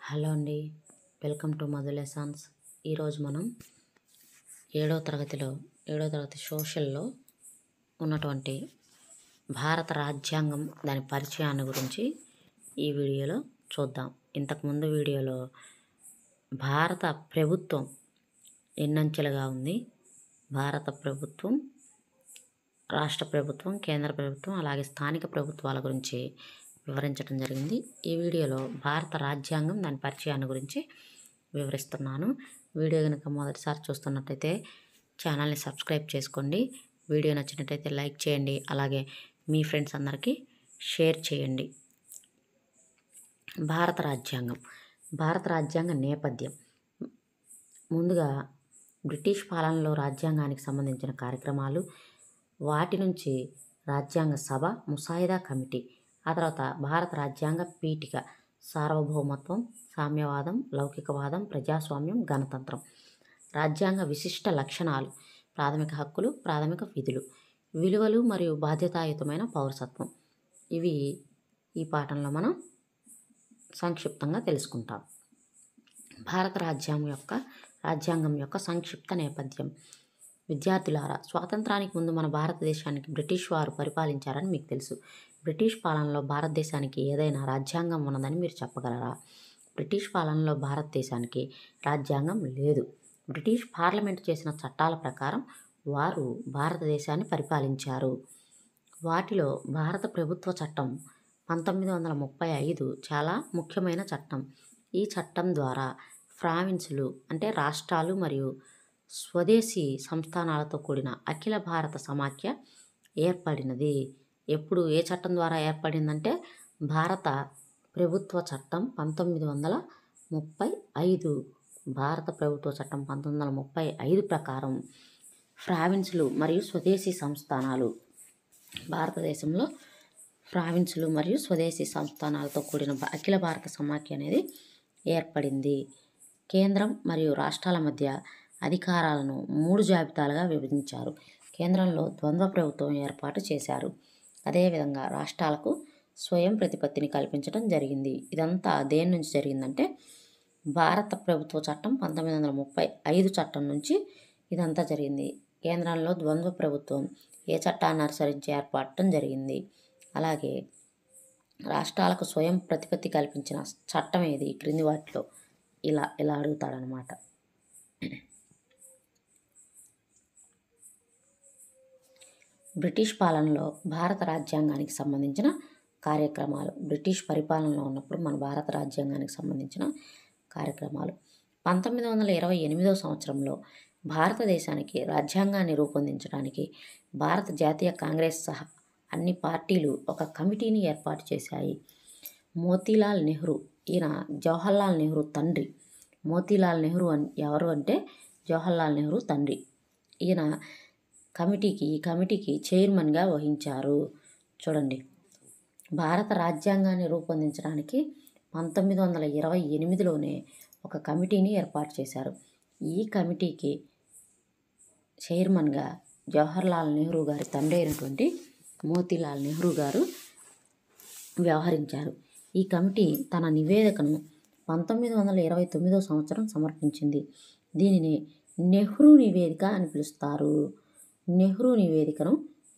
Hello అండి, welcome to Madhu lessons. ఈరోజు మనం ఏడో తరగతి సోషల్లో ఉన్నటువంటి భారత రాజ్యాంగం దాని పరిచయాన్ని గురించి ఈ వీడియోలో చూద్దాం. ఇంతకుముందు వీడియోలో భారత ప్రభుత్వం ఎన్నంచెలుగా ఉంది, భారత ప్రభుత్వం, రాష్ట్ర ప్రభుత్వం, కేంద్ర ప్రభుత్వం, అలాగే స్థానిక ప్రభుత్వాల గురించి వివరించడం జరిగింది. ఈ వీడియోలో భారత రాజ్యాంగం దాని పరిచయాన్ని గురించి వివరిస్తున్నాను. వీడియో కనుక మొదటిసారి చూస్తున్నట్టయితే ఛానల్ని సబ్స్క్రైబ్ చేసుకోండి. వీడియో నచ్చినట్టయితే లైక్ చేయండి, అలాగే మీ ఫ్రెండ్స్ అందరికీ షేర్ చేయండి. భారత రాజ్యాంగ నేపథ్యం. ముందుగా బ్రిటిష్ పాలనలో రాజ్యాంగానికి సంబంధించిన కార్యక్రమాలు, వాటి నుంచి రాజ్యాంగ సభ, ముసాయిదా కమిటీ, ఆ తర్వాత భారత రాజ్యాంగ పీఠిక, సార్వభౌమత్వం, సామ్యవాదం, లౌకికవాదం, ప్రజాస్వామ్యం, గణతంత్రం. రాజ్యాంగ విశిష్ట లక్షణాలు: ప్రాథమిక హక్కులు, ప్రాథమిక విధులు, విలువలు మరియు బాధ్యతాయుతమైన పౌరసత్వం. ఇవి ఈ పాఠంలో మనం సంక్షిప్తంగా తెలుసుకుంటాం. భారత రాజ్యాంగం యొక్క సంక్షిప్త నేపథ్యం. విద్యార్థులారా, స్వాతంత్రానికి ముందు మన భారతదేశానికి బ్రిటిష్ వారు పరిపాలించారని మీకు తెలుసు. బ్రిటిష్ పాలనలో భారతదేశానికి ఏదైనా రాజ్యాంగం ఉన్నదని మీరు చెప్పగలరా? బ్రిటిష్ పాలనలో భారతదేశానికి రాజ్యాంగం లేదు. బ్రిటిష్ పార్లమెంటు చేసిన చట్టాల ప్రకారం వారు భారతదేశాన్ని పరిపాలించారు. వాటిలో భారత ప్రభుత్వ చట్టం 1935 చాలా ముఖ్యమైన చట్టం. ఈ చట్టం ద్వారా ప్రావిన్సులు అంటే రాష్ట్రాలు మరియు స్వదేశీ సంస్థానాలతో కూడిన అఖిల భారత సమాఖ్య ఏర్పడినది. ఏ చట్టం ద్వారా ఏర్పడిందంటే భారత ప్రభుత్వ చట్టం 1935. భారత ప్రభుత్వ చట్టం 1935 ప్రకారం ప్రావిన్సులు మరియు స్వదేశీ సంస్థానాలు, భారతదేశంలో ప్రావిన్సులు మరియు స్వదేశీ సంస్థానాలతో కూడిన అఖిల భారత సమాఖ్య అనేది ఏర్పడింది. కేంద్రం మరియు రాష్ట్రాల మధ్య అధికారాలను 3 జాబితాలుగా విభజించారు. కేంద్రంలో ద్వంద్వ ప్రభుత్వం ఏర్పాటు చేశారు. అదేవిధంగా రాష్ట్రాలకు స్వయం ప్రతిపత్తిని కల్పించడం జరిగింది. ఇదంతా దేని నుంచి జరిగిందంటే భారత ప్రభుత్వ చట్టం 1935 చట్టం నుంచి ఇదంతా జరిగింది. కేంద్రంలో ద్వంద్వ ప్రభుత్వం ఏ చట్టాన్ని అనుసరించి ఏర్పడటం జరిగింది. అలాగే రాష్ట్రాలకు స్వయం ప్రతిపత్తి కల్పించిన చట్టం ఏది క్రింది వాటిలో ఇలా అడుగుతాడనమాట. బ్రిటిష్ పాలనలో భారత రాజ్యాంగానికి సంబంధించిన కార్యక్రమాలు. బ్రిటిష్ పరిపాలనలో ఉన్నప్పుడు మన భారత రాజ్యాంగానికి సంబంధించిన కార్యక్రమాలు. 1928వ సంవత్సరంలో భారతదేశానికి రాజ్యాంగాన్ని రూపొందించడానికి భారత జాతీయ కాంగ్రెస్ సహా అన్ని పార్టీలు ఒక కమిటీని ఏర్పాటు చేశాయి. మోతీలాల్ నెహ్రూ, ఈయన జవహర్లాల్ నెహ్రూ తండ్రి. మోతీలాల్ నెహ్రూ ఎవరు అంటే జవహర్లాల్ నెహ్రూ తండ్రి. ఈయన ఈ కమిటీకి చైర్మన్గా వహించారు. చూడండి, భారత రాజ్యాంగాన్ని రూపొందించడానికి 1928లోనే ఒక కమిటీని ఏర్పాటు చేశారు. ఈ కమిటీకి చైర్మన్గా జవహర్లాల్ నెహ్రూ గారి తండ్రి అయినటువంటి మోతీలాల్ నెహ్రూ గారు వ్యవహరించారు. ఈ కమిటీ తన నివేదికను 1929వ సంవత్సరం సమర్పించింది. దీనిని నెహ్రూ నివేదిక అని పిలుస్తారు. నెహ్రూ నివేదికను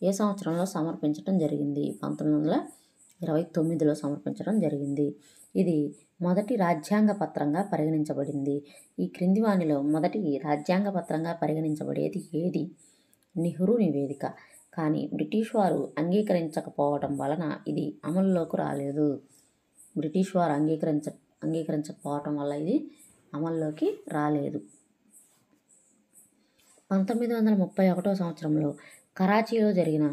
ఏ సంవత్సరంలో సమర్పించడం జరిగింది? 1929లో సమర్పించడం జరిగింది. ఇది మొదటి రాజ్యాంగ పత్రంగా పరిగణించబడింది. ఈ క్రింది వానిలో మొదటి రాజ్యాంగ పత్రంగా పరిగణించబడేది ఏది? నెహ్రూ నివేదిక. కానీ బ్రిటిష్ వారు అంగీకరించకపోవడం వలన ఇది అమలులోకి రాలేదు. బ్రిటిష్ వారు అంగీకరించకపోవటం వల్ల ఇది అమల్లోకి రాలేదు. 1931వ సంవత్సరంలో కరాచీలో జరిగిన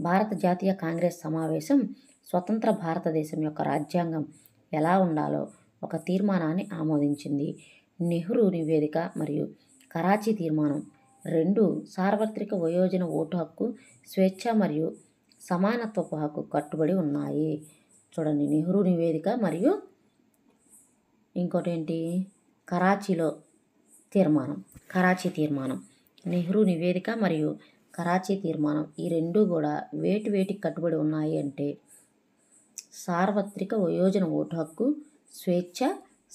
భారత జాతీయ కాంగ్రెస్ సమావేశం స్వతంత్ర భారతదేశం యొక్క రాజ్యాంగం ఎలా ఉండాలో ఒక తీర్మానాన్ని ఆమోదించింది. నెహ్రూ నివేదిక మరియు కరాచీ తీర్మానం రెండు సార్వత్రిక వయోజన ఓటు హక్కు, స్వేచ్ఛ మరియు సమానత్వపు హక్కు కట్టుబడి ఉన్నాయి. చూడండి, నెహ్రూ నివేదిక మరియు ఇంకోటి ఏంటి? కరాచీ తీర్మానం. నెహ్రూ నివేదిక మరియు కరాచీ తీర్మానం ఈ రెండు కూడా వేటికి కట్టుబడి ఉన్నాయి అంటే సార్వత్రిక వయోజన ఓటు హక్కు, స్వేచ్ఛ,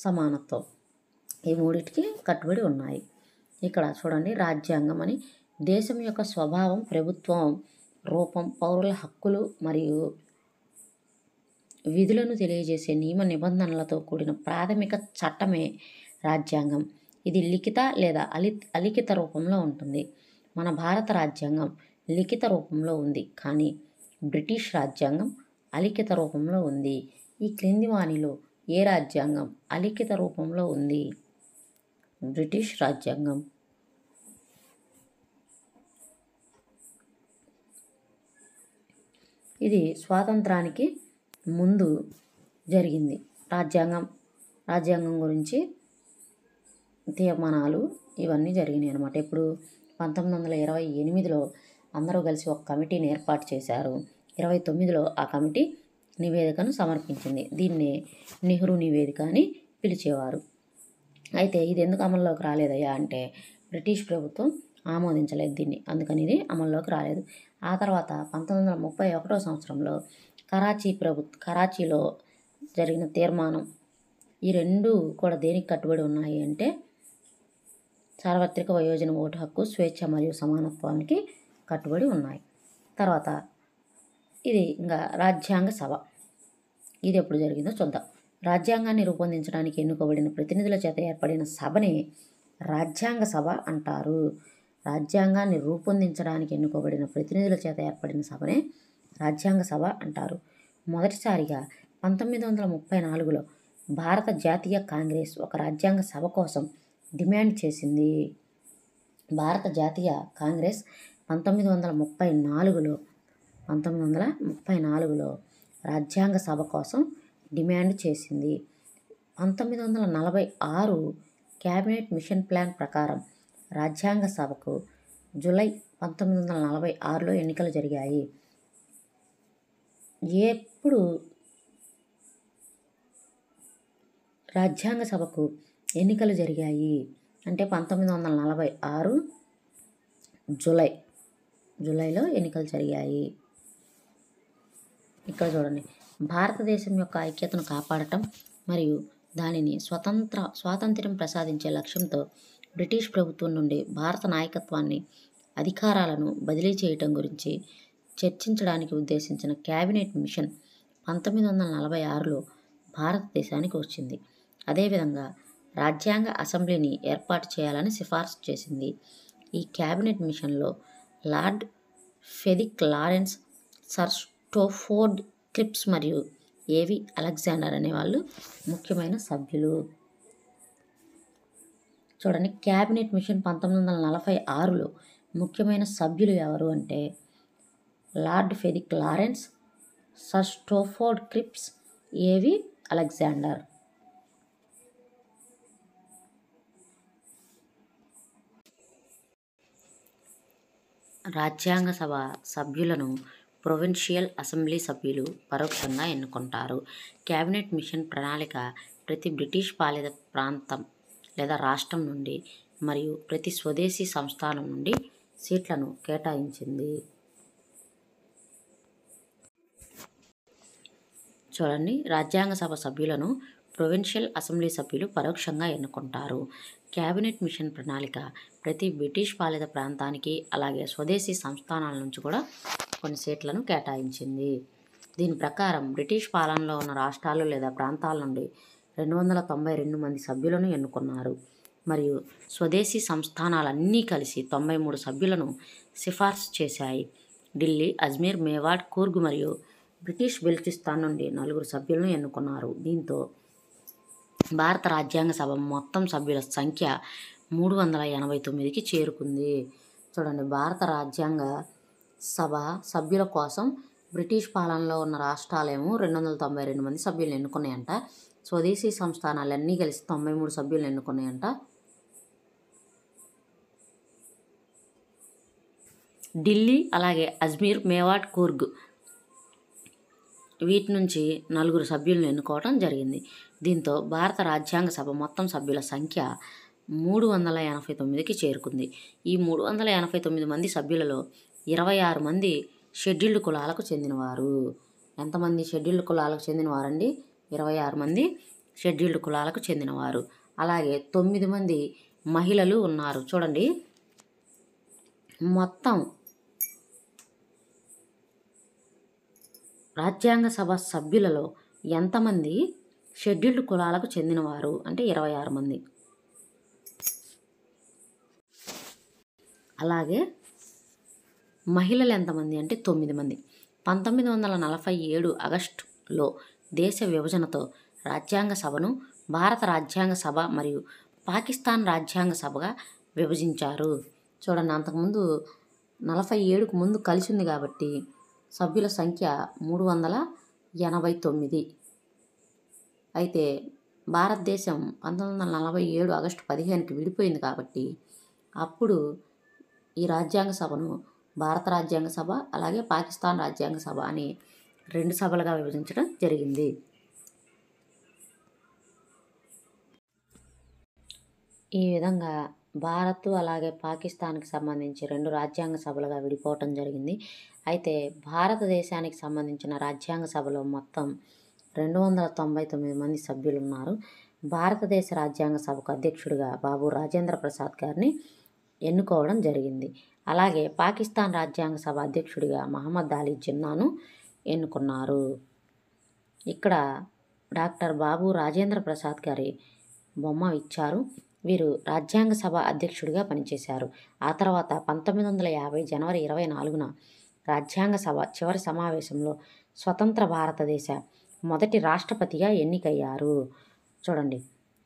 సమానత్వం, ఈ మూడింటికి కట్టుబడి ఉన్నాయి. ఇక్కడ చూడండి, రాజ్యాంగం అని దేశం యొక్క స్వభావం, ప్రభుత్వం రూపం, పౌరుల హక్కులు మరియు విధులను తెలియజేసే నియమ నిబంధనలతో కూడిన ప్రాథమిక చట్టమే రాజ్యాంగం. ఇది లిఖిత లేదా అలిఖిత రూపంలో ఉంటుంది. మన భారత రాజ్యాంగం లిఖిత రూపంలో ఉంది, కానీ బ్రిటిష్ రాజ్యాంగం అలిఖిత రూపంలో ఉంది. ఈ క్రింది వానిలో ఏ రాజ్యాంగం అలిఖిత రూపంలో ఉంది? బ్రిటిష్ రాజ్యాంగం. ఇది స్వాతంత్రానికి ముందు జరిగింది. రాజ్యాంగం గురించి తీర్మానాలు ఇవన్నీ జరిగినాయి అన్నమాట. ఇప్పుడు 1928లో అందరూ కలిసి ఒక కమిటీని ఏర్పాటు చేశారు. 29లో ఆ కమిటీ నివేదికను సమర్పించింది. దీన్నే నెహ్రూ నివేదిక అని పిలిచేవారు. అయితే ఇది ఎందుకు అమల్లోకి రాలేదయ్యా అంటే, బ్రిటిష్ ప్రభుత్వం ఆమోదించలేదు దీన్ని, అందుకని ఇది అమల్లోకి రాలేదు. ఆ తర్వాత 1931 సంవత్సరంలో కరాచీలో జరిగిన తీర్మానం, ఈ రెండు కూడా దేనికి కట్టుబడి ఉన్నాయి అంటే సార్వత్రిక వయోజన ఓటు హక్కు, స్వేచ్ఛ మరియు సమానత్వానికి కట్టుబడి ఉన్నాయి. తర్వాత ఇది ఇంకా రాజ్యాంగ సభ. ఇది ఎప్పుడు జరిగిందో చూద్దాం. రాజ్యాంగాన్ని రూపొందించడానికి ఎన్నుకోబడిన ప్రతినిధుల చేత ఏర్పడిన సభని రాజ్యాంగ సభ అంటారు. రాజ్యాంగాన్ని రూపొందించడానికి ఎన్నుకోబడిన ప్రతినిధుల చేత ఏర్పడిన సభనే రాజ్యాంగ సభ అంటారు. మొదటిసారిగా 1934లో భారత జాతీయ కాంగ్రెస్ ఒక రాజ్యాంగ సభ కోసం డిమాండ్ చేసింది. భారత జాతీయ కాంగ్రెస్ 1934లో రాజ్యాంగ సభ కోసం డిమాండ్ చేసింది. 1946 క్యాబినెట్ మిషన్ ప్లాన్ ప్రకారం రాజ్యాంగ సభకు జూలై 1946లో ఎన్నికలు జరిగాయి. ఎప్పుడు రాజ్యాంగ సభకు ఎన్నికలు జరిగాయి అంటే 1946 జూలైలో ఎన్నికలు జరిగాయి. ఇక్కడ చూడండి, భారతదేశం యొక్క ఐక్యతను కాపాడటం మరియు దానిని స్వాతంత్ర్యం ప్రసాదించే లక్ష్యంతో బ్రిటిష్ ప్రభుత్వం నుండి భారత నాయకత్వాన్ని, అధికారాలను బదిలీ చేయటం గురించి చర్చించడానికి ఉద్దేశించిన క్యాబినెట్ మిషన్ 1946లో భారతదేశానికి వచ్చింది. అదేవిధంగా రాజ్యాంగ అసెంబ్లీని ఏర్పాటు చేయాలని సిఫార్సు చేసింది. ఈ క్యాబినెట్ మిషన్లో lord ferric Lawrence, sir Stafford క్రిప్స్ మరియు ఏవి అలెగ్జాండర్ అనేవాళ్ళు ముఖ్యమైన సభ్యులు. చూడండి, క్యాబినెట్ మిషన్ 1946లో ముఖ్యమైన సభ్యులు ఎవరు అంటే lord ferric Lawrence, sir Stafford క్రిప్స్, ఏవి అలెగ్జాండర్. రాజ్యాంగ సభ సభ్యులను ప్రొవిన్షియల్ అసెంబ్లీ సభ్యులు పరోక్షంగా ఎన్నుకుంటారు. క్యాబినెట్ మిషన్ ప్రణాళిక ప్రతి బ్రిటిష్ పాలిత ప్రాంతం లేదా రాష్ట్రం నుండి మరియు ప్రతి స్వదేశీ సంస్థానం నుండి సీట్లను కేటాయించింది. చూడండి, రాజ్యాంగ సభ సభ్యులను ప్రొవిన్షియల్ అసెంబ్లీ సభ్యులు పరోక్షంగా ఎన్నుకుంటారు. క్యాబినెట్ మిషన్ ప్రణాళిక ప్రతి బ్రిటిష్ పాలిత ప్రాంతానికి అలాగే స్వదేశీ సంస్థానాల నుంచి కూడా కొన్ని సీట్లను కేటాయించింది. దీని ప్రకారం బ్రిటిష్ పాలనలో ఉన్న రాష్ట్రాలు లేదా ప్రాంతాల నుండి 292 మంది సభ్యులను ఎన్నుకున్నారు మరియు స్వదేశీ సంస్థానాలన్నీ కలిసి 93 సభ్యులను సిఫార్సు చేశాయి. ఢిల్లీ, అజ్మీర్, మేవాడ్, కూర్గ్ మరియు బ్రిటిష్ బెల్చిస్తాన్ నుండి 4 సభ్యులను ఎన్నుకున్నారు. దీంతో భారత రాజ్యాంగ సభ మొత్తం సభ్యుల సంఖ్య 389కి చేరుకుంది. చూడండి, భారత రాజ్యాంగ సభ సభ్యుల కోసం బ్రిటిష్ పాలనలో ఉన్న రాష్ట్రాలేమో 292 మంది సభ్యులను ఎన్నుకున్నాయంట. స్వదేశీ సంస్థానాలన్నీ కలిసి 93 సభ్యులను ఎన్నుకున్నాయంట. ఢిల్లీ అలాగే అజ్మీర్, మేవాడ్, కూర్గ్ వీటి నుంచి 4 సభ్యులను ఎన్నుకోవడం జరిగింది. దీంతో భారత రాజ్యాంగ సభ మొత్తం సభ్యుల సంఖ్య 389కి చేరుకుంది. ఈ 389 మంది సభ్యులలో 26 మంది షెడ్యూల్డ్ కులాలకు చెందినవారు. ఎంతమంది షెడ్యూల్డ్ కులాలకు చెందినవారండి? 26 మంది షెడ్యూల్డ్ కులాలకు చెందినవారు. అలాగే 9 మంది మహిళలు ఉన్నారు. చూడండి, మొత్తం రాజ్యాంగ సభ సభ్యులలో ఎంతమంది షెడ్యూల్డ్ కులాలకు చెందినవారు అంటే 26 మంది. అలాగే మహిళలు ఎంతమంది అంటే 9 మంది. 1947 ఆగస్టులో దేశ విభజనతో రాజ్యాంగ సభను భారత రాజ్యాంగ సభ మరియు పాకిస్తాన్ రాజ్యాంగ సభగా విభజించారు. చూడండి, అంతకుముందు 47కు ముందు కలిసి ఉంది కాబట్టి సభ్యుల సంఖ్య 389. అయితే భారతదేశం 1947 ఆగస్టు 15కి విడిపోయింది కాబట్టి అప్పుడు ఈ రాజ్యాంగ సభను భారత రాజ్యాంగ సభ అలాగే పాకిస్తాన్ రాజ్యాంగ సభ అని 2 సభలుగా విభజించడం జరిగింది. ఈ విధంగా భారత్ అలాగే పాకిస్తాన్కి సంబంధించి 2 రాజ్యాంగ సభలుగా విడిపోవటం జరిగింది. అయితే భారతదేశానికి సంబంధించిన రాజ్యాంగ సభలో మొత్తం 299 మంది సభ్యులు ఉన్నారు. భారతదేశ రాజ్యాంగ సభకు అధ్యక్షుడిగా బాబు రాజేంద్ర ప్రసాద్ గారిని ఎన్నుకోవడం జరిగింది. అలాగే పాకిస్తాన్ రాజ్యాంగ సభ అధ్యక్షుడిగా మహమ్మద్ అలీ జిన్నాను ఎన్నుకున్నారు. ఇక్కడ డాక్టర్ బాబు రాజేంద్ర ప్రసాద్ గారి బొమ్మ ఇచ్చారు. వీరు రాజ్యాంగ సభ అధ్యక్షుడిగా పనిచేశారు. ఆ తర్వాత 1950 జనవరి 24న రాజ్యాంగ సభ చివరి సమావేశంలో స్వతంత్ర భారతదేశ మొదటి రాష్ట్రపతిగా ఎన్నికయ్యారు. చూడండి,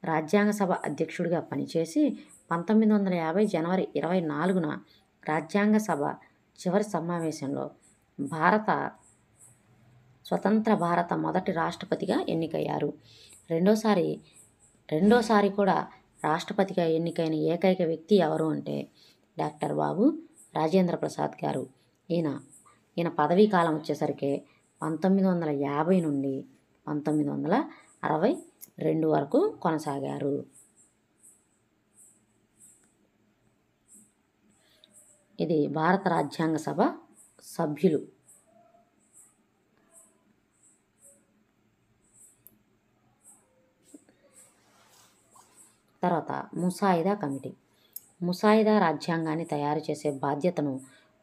రాజ్యాంగ సభ అధ్యక్షుడిగా పనిచేసి 1950 జనవరి 24న రాజ్యాంగ సభ చివరి సమావేశంలో స్వతంత్ర భారత మొదటి రాష్ట్రపతిగా ఎన్నికయ్యారు. రెండోసారి కూడా రాష్ట్రపతిగా ఎన్నికైన ఏకైక వ్యక్తి ఎవరు అంటే డాక్టర్ బాబు రాజేంద్ర ప్రసాద్ గారు. ఈయన పదవీ కాలం వచ్చేసరికి 1950 నుండి 1962 వరకు కొనసాగారు. ఇది భారత రాజ్యాంగ సభ సభ్యులు. తర్వాత ముసాయిదా కమిటీ. ముసాయిదా రాజ్యాంగాన్ని తయారు చేసే బాధ్యతను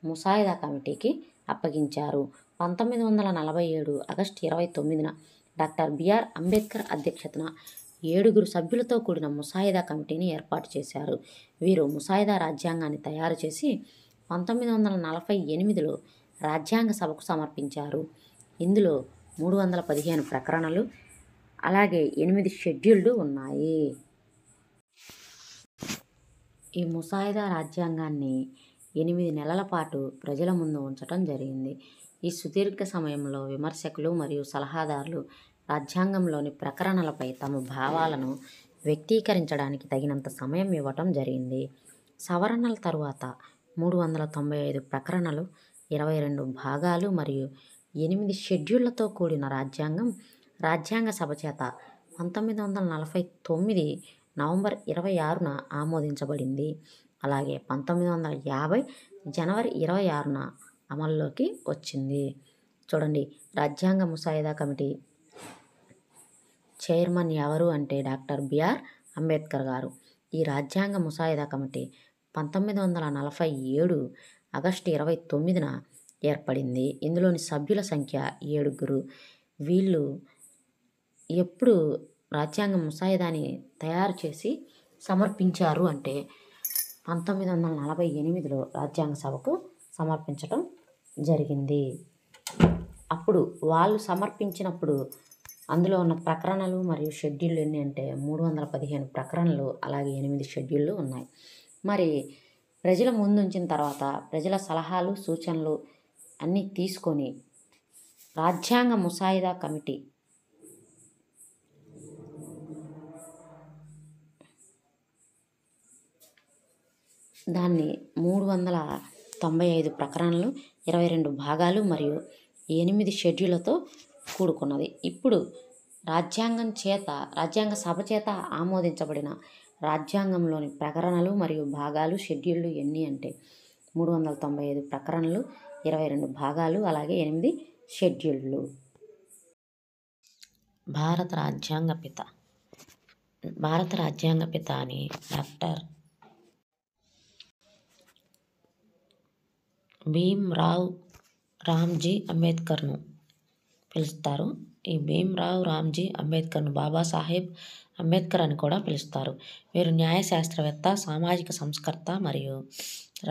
ముసాయిదా కమిటీకి అప్పగించారు. 1947 ఆగస్టు 29న డాక్టర్ బిఆర్ అంబేద్కర్ అధ్యక్షతన 7 సభ్యులతో కూడిన ముసాయిదా కమిటీని ఏర్పాటు చేశారు. వీరు ముసాయిదా రాజ్యాంగాన్ని తయారు చేసి 1948లో రాజ్యాంగ సభకు సమర్పించారు. ఇందులో 315 ప్రకరణలు అలాగే 8 షెడ్యూల్డ్ ఉన్నాయి. ఈ ముసాయిదా రాజ్యాంగాన్ని 8 నెలల పాటు ప్రజల ముందు ఉంచడం జరిగింది. ఈ సుదీర్ఘ సమయంలో విమర్శకులు మరియు సలహాదారులు రాజ్యాంగంలోని ప్రకరణలపై తమ భావాలను వ్యక్తీకరించడానికి తగినంత సమయం ఇవ్వటం జరిగింది. సవరణల తరువాత 395 ప్రకరణలు, 22 భాగాలు మరియు 8 షెడ్యూళ్లతో కూడిన రాజ్యాంగ సభ చేత 1949 నవంబర్ 26న ఆమోదించబడింది. అలాగే 1950 జనవరి 26న అమల్లోకి వచ్చింది. చూడండి, రాజ్యాంగ ముసాయిదా కమిటీ చైర్మన్ ఎవరు అంటే డాక్టర్ బిఆర్ అంబేద్కర్ గారు. ఈ రాజ్యాంగ ముసాయిదా కమిటీ 1947 ఆగస్టు 29న ఏర్పడింది. ఇందులోని సభ్యుల సంఖ్య 7. వీళ్ళు ఎప్పుడు రాజ్యాంగ ముసాయిదాని తయారు చేసి సమర్పించారు అంటే 1948లో రాజ్యాంగ సభకు సమర్పించటం జరిగింది. అప్పుడు వాళ్ళు సమర్పించినప్పుడు అందులో ఉన్న ప్రకరణలు మరియు షెడ్యూళ్ళు ఎన్ని అంటే 315 ప్రకరణలు అలాగే 8 షెడ్యూళ్ళు ఉన్నాయి. మరి ప్రజల ముందు ఉంచిన తర్వాత ప్రజల సలహాలు సూచనలు అన్నీ తీసుకొని రాజ్యాంగ ముసాయిదా కమిటీ దాన్ని 395 ప్రకరణలు, 22 భాగాలు మరియు 8 షెడ్యూళ్లతో కూడుకున్నది. ఇప్పుడు రాజ్యాంగ సభ చేత ఆమోదించబడిన రాజ్యాంగంలోని ప్రకరణలు మరియు భాగాలు షెడ్యూళ్ళు ఎన్ని అంటే 395 ప్రకరణలు, 22 భాగాలు అలాగే 8 షెడ్యూళ్ళు. భారత రాజ్యాంగ పిత భారత రాజ్యాంగ పిత అని డాక్టర్ భీమ్రావ్ రామ్జీ అంబేద్కర్ను పిలుస్తారు. ఈ భీమ్రావ్ రామ్జీ అంబేద్కర్ను బాబాసాహెబ్ అంబేద్కర్ అని కూడా పిలుస్తారు. వీరు న్యాయశాస్త్రవేత్త, సామాజిక సంస్కర్త మరియు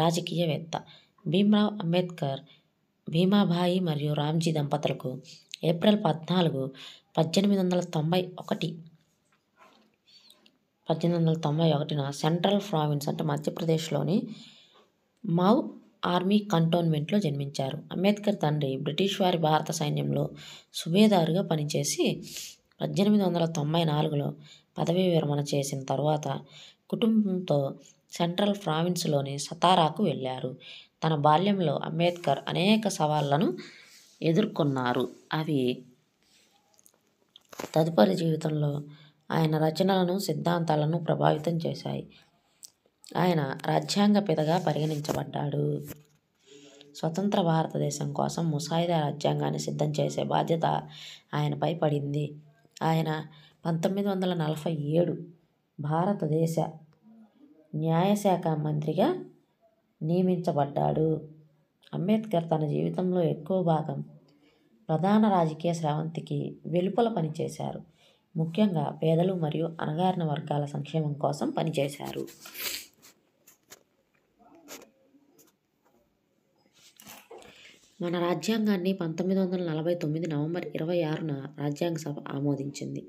రాజకీయవేత్త. భీమ్రావ్ అంబేద్కర్ భీమాబాయి మరియు రామ్జీ దంపతులకు ఏప్రిల్ 14, 1891న సెంట్రల్ ప్రావిన్స్ అంటే మధ్యప్రదేశ్లోని మౌ ఆర్మీ కంటోన్మెంట్లో జన్మించారు. అంబేద్కర్ తండ్రి బ్రిటిష్ వారి భారత సైన్యంలో సుబేదారుగా పనిచేసి 1894లో పదవీ విరమణ చేసిన తరువాత కుటుంబంతో సెంట్రల్ ప్రావిన్స్లోని సతారాకు వెళ్ళారు. తన బాల్యంలో అంబేద్కర్ అనేక సవాళ్లను ఎదుర్కొన్నారు. అవి తదుపరి జీవితంలో ఆయన రచనలను, సిద్ధాంతాలను ప్రభావితం చేశాయి. ఆయన రాజ్యాంగ పితగా పరిగణించబడ్డాడు. స్వతంత్ర భారతదేశం కోసం ముసాయిదా రాజ్యాంగాన్ని సిద్ధం చేసే బాధ్యత ఆయనపై పడింది. ఆయన 1947 భారతదేశ న్యాయశాఖ మంత్రిగా నియమించబడ్డాడు. అంబేద్కర్ తన జీవితంలో ఎక్కువ భాగం ప్రధాన రాజకీయ స్రవంతికి వెలుపల పనిచేశారు. ముఖ్యంగా పేదలు మరియు అణగారిన వర్గాల సంక్షేమం కోసం పనిచేశారు. మన రాజ్యాంగాన్ని 1949 నవంబర్ 26న రాజ్యాంగ సభ ఆమోదించింది.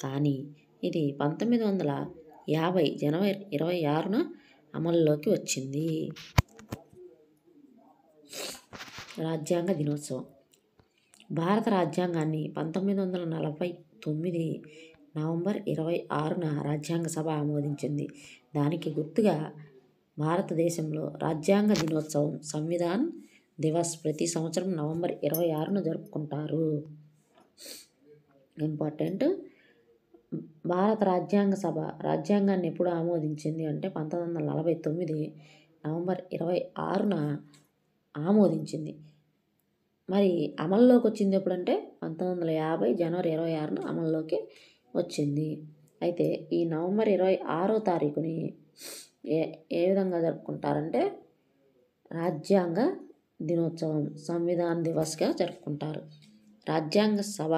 కానీ ఇది 1950 జనవరి 26న అమలులోకి వచ్చింది. రాజ్యాంగ దినోత్సవం. భారత రాజ్యాంగాన్ని 1949 నవంబర్ 26న రాజ్యాంగ సభ ఆమోదించింది. దానికి గుర్తుగా భారతదేశంలో రాజ్యాంగ దినోత్సవం సంవిధాన్ దివస్ ప్రతి సంవత్సరం నవంబర్ 26న జరుపుకుంటారు. ఇంపార్టెంట్. భారత రాజ్యాంగ సభ రాజ్యాంగాన్ని ఎప్పుడు ఆమోదించింది అంటే 1949 నవంబర్ 26న ఆమోదించింది. మరి అమల్లోకి వచ్చింది ఎప్పుడంటే 1950 జనవరి 26న అమల్లోకి వచ్చింది. అయితే ఈ నవంబర్ 26వ తారీఖుని ఏ విధంగా జరుపుకుంటారంటే రాజ్యాంగ దినోత్సవం సంవిధాన్ దివస్గా జరుపుకుంటారు. రాజ్యాంగ సభ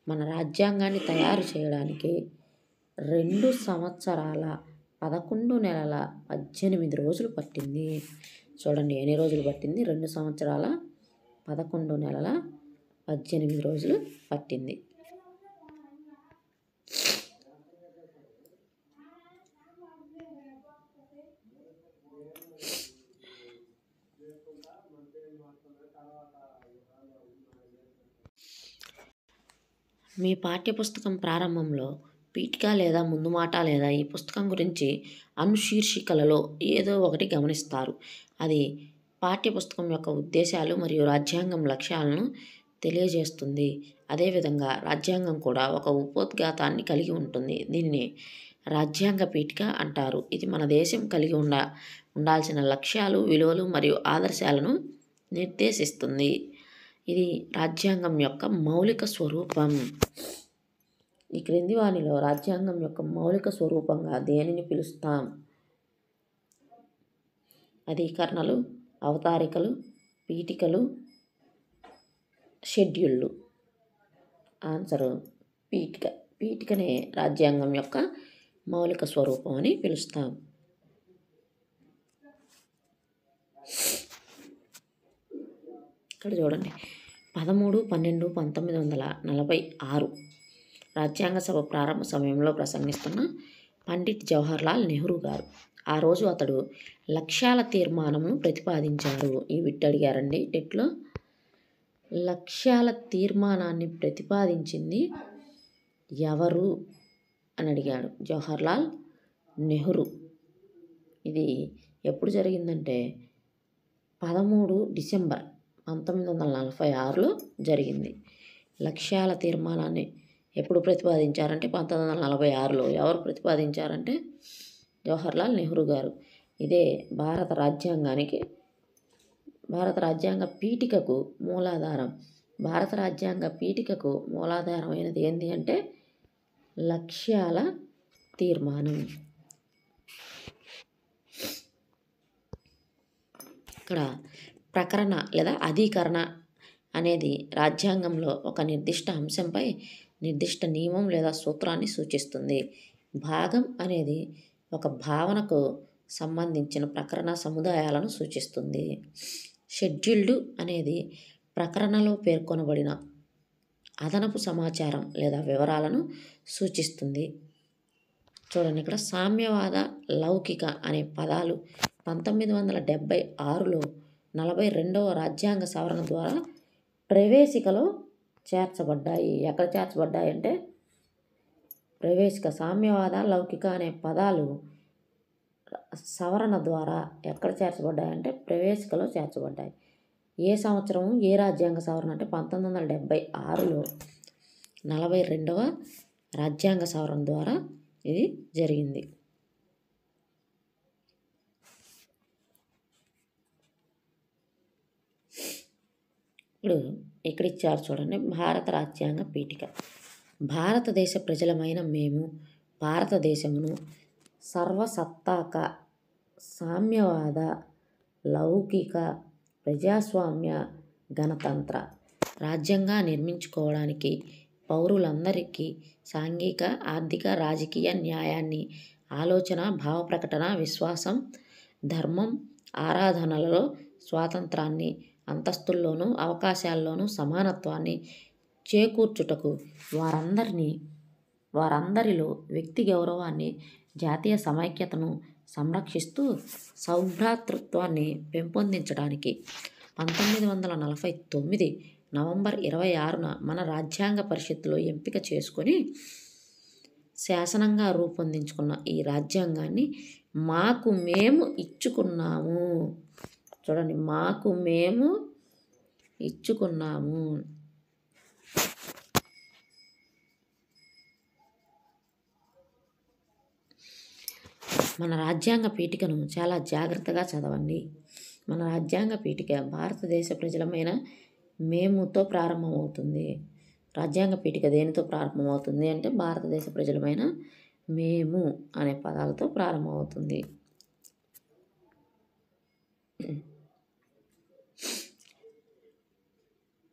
మన రాజ్యాంగాన్ని తయారు చేయడానికి 2 సంవత్సరాల 11 నెలల 18 రోజులు పట్టింది. చూడండి ఎన్ని రోజులు పట్టింది. 2 సంవత్సరాల 11 నెలల 18 రోజులు పట్టింది. మీ పాఠ్యపుస్తకం ప్రారంభంలో పీఠిక లేదా ముందు మాట లేదా ఈ పుస్తకం గురించి అనుశీర్షికలలో ఏదో ఒకటి గమనిస్తారు. అది పాఠ్యపుస్తకం యొక్క ఉద్దేశాలు మరియు రాజ్యాంగం లక్ష్యాలను తెలియజేస్తుంది. అదేవిధంగా రాజ్యాంగం కూడా ఒక ఉపోద్ఘాతాన్ని కలిగి ఉంటుంది. దీనిని రాజ్యాంగ పీఠిక అంటారు. ఇది మన దేశం కలిగి ఉండాల్సిన లక్ష్యాలు, విలువలు మరియు ఆదర్శాలను నిర్దేశిస్తుంది. ఇది రాజ్యాంగం యొక్క మౌలిక స్వరూపం. ఈ క్రింది వానిలో రాజ్యాంగం యొక్క మౌలిక స్వరూపంగా దేనిని పిలుస్తాం? అధికరణలు, అవతారికలు, పీఠికలు, షెడ్యూళ్ళు. ఆన్సరు పీఠిక. పీఠికనే రాజ్యాంగం యొక్క మౌలిక స్వరూపం అని పిలుస్తాం. ఇక్కడ చూడండి 13/12/1946 రాజ్యాంగ సభ ప్రారంభ సమయంలో ప్రసంగిస్తున్న పండిట్ జవహర్లాల్ నెహ్రూ గారు. ఆ రోజు అతడు లక్ష్యాల తీర్మానంను ప్రతిపాదించారు. ఈ బిట్ అడిగారండి టెట్లో. లక్ష్యాల తీర్మానాన్ని ప్రతిపాదించింది ఎవరు అని అడిగాడు. జవహర్లాల్ నెహ్రూ. ఇది ఎప్పుడు జరిగిందంటే 13 డిసెంబర్ 1946లో జరిగింది. లక్ష్యాల తీర్మానాన్ని ఎప్పుడు ప్రతిపాదించారంటే 1946లో. ఎవరు ప్రతిపాదించారంటే జవహర్లాల్ నెహ్రూ గారు. ఇదే భారత రాజ్యాంగ పీఠికకు మూలాధారం. భారత రాజ్యాంగ పీఠికకు మూలాధారమైనది ఏంటి అంటే లక్ష్యాల తీర్మానం. ఇక్కడ ప్రకరణ లేదా అధికరణ అనేది రాజ్యాంగంలో ఒక నిర్దిష్ట అంశంపై నిర్దిష్ట నియమం లేదా సూత్రాన్ని సూచిస్తుంది. భాగం అనేది ఒక భావనకు సంబంధించిన ప్రకరణ సముదాయాలను సూచిస్తుంది. షెడ్యూల్డ్ అనేది ప్రకరణలో పేర్కొనబడిన అదనపు సమాచారం లేదా వివరాలను సూచిస్తుంది. చూడండి, ఇక్కడ సామ్యవాద, లౌకిక అనే పదాలు 1976లో 42వ రాజ్యాంగ సవరణ ద్వారా ప్రవేశికలో చేర్చబడ్డాయి. ఎక్కడ చేర్చబడ్డాయి అంటే ప్రవేశిక. సామ్యవాద, లౌకిక అనే పదాలు సవరణ ద్వారా ఎక్కడ చేర్చబడ్డాయంటే ప్రవేశికలో చేర్చబడ్డాయి. ఏ సంవత్సరం ఏ రాజ్యాంగ సవరణ అంటే 1976లో 42వ రాజ్యాంగ సవరణ ద్వారా ఇది జరిగింది. ఇప్పుడు ఇక్కడ ఇచ్చారు చూడండి, భారత రాజ్యాంగ పీఠిక. భారతదేశ ప్రజలమైన మేము భారతదేశమును సర్వసత్తాక, సామ్యవాద, లౌకిక, ప్రజాస్వామ్య, గణతంత్ర రాజ్యంగా నిర్మించుకోవడానికి పౌరులందరికీ సాంఘిక, ఆర్థిక, రాజకీయ న్యాయాన్ని, ఆలోచన, భావ ప్రకటన, విశ్వాసం, ధర్మం, ఆరాధనలలో స్వాతంత్రాన్ని, అంతస్తుల్లోనూ అవకాశాల్లోనూ సమానత్వాన్ని చేకూర్చుటకు వారందరిలో వ్యక్తి గౌరవాన్ని, జాతీయ సమైక్యతను సంరక్షిస్తూ సౌభ్రాతృత్వాన్ని పెంపొందించడానికి 1949 నవంబర్ 26న మన రాజ్యాంగ పరిషత్తులో ఎంపిక చేసుకొని శాసనంగా రూపొందించుకున్న ఈ రాజ్యాంగాన్ని మాకు మేము ఇచ్చుకున్నాము. చూడండి, మాకు మేము ఇచ్చుకున్నాము. మన రాజ్యాంగ పీఠికను చాలా జాగ్రత్తగా చదవండి. మన రాజ్యాంగ పీఠిక భారతదేశ ప్రజలమైన మేముతో ప్రారంభమవుతుంది. రాజ్యాంగ పీఠిక దేనితో ప్రారంభమవుతుంది అంటే భారతదేశ ప్రజలమైన మేము అనే పదాలతో ప్రారంభమవుతుంది.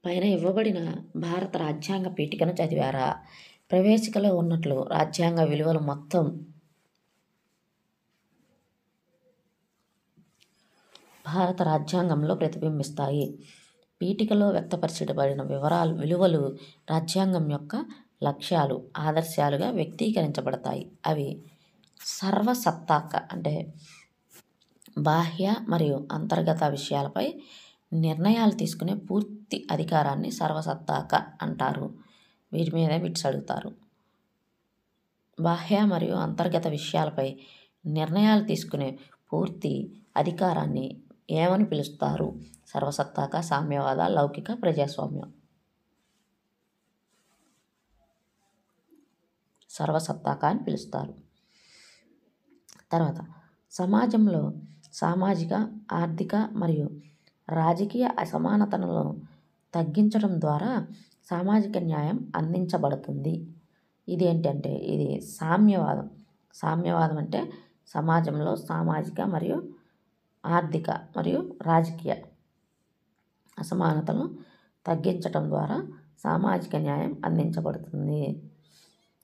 పైన ఇవ్వబడిన భారత రాజ్యాంగ పీఠికను చదివారా? ప్రవేశికలో ఉన్నట్లు రాజ్యాంగ విలువలు మొత్తం భారత రాజ్యాంగంలో ప్రతిబింబిస్తాయి. పీఠికలో వ్యక్తపరచబడిన విలువలు రాజ్యాంగం యొక్క లక్ష్యాలు, ఆదర్శాలుగా వ్యక్తీకరించబడతాయి. అవి సర్వసత్తాక అంటే బాహ్య మరియు అంతర్గత విషయాలపై నిర్ణయాలు తీసుకునే పూర్తి అధికారాన్ని సర్వసత్తాక అంటారు. వీటి మీద బిట్స్ అడుగుతారు. బాహ్య మరియు అంతర్గత విషయాలపై నిర్ణయాలు తీసుకునే పూర్తి అధికారాన్ని ఏమని పిలుస్తారు? సర్వసత్తాక, సామ్యవాద, లౌకిక, ప్రజాస్వామ్యం. సర్వసత్తాక అని పిలుస్తారు. తర్వాత సమాజంలో సామాజిక, ఆర్థిక మరియు రాజకీయ అసమానతలను తగ్గించడం ద్వారా సామాజిక న్యాయం అందించబడుతుంది. ఇదేంటంటే ఇది సామ్యవాదం. సామ్యవాదం అంటే సమాజంలో సామాజిక మరియు ఆర్థిక మరియు రాజకీయ అసమానతలను తగ్గించడం ద్వారా సామాజిక న్యాయం అందించబడుతుంది.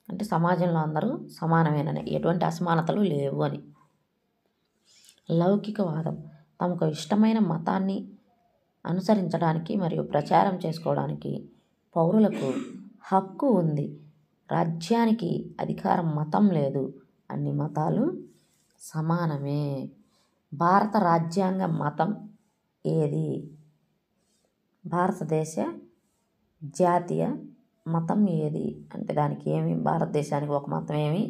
అంటే సమాజంలో అందరూ సమానమేనని, ఎటువంటి అసమానతలు లేవు అని. లౌకికవాదం తమకు ఇష్టమైన మతాన్ని అనుసరించడానికి మరియు ప్రచారం చేసుకోవడానికి పౌరులకు హక్కు ఉంది. రాజ్యానికి అధికారం మతం లేదు, అన్ని మతాలు సమానమే. భారత రాజ్యాంగ మతం ఏది? భారతదేశ జాతీయ మతం ఏది అంటే దానికి ఏమి, భారతదేశానికి ఒక మతం ఏమి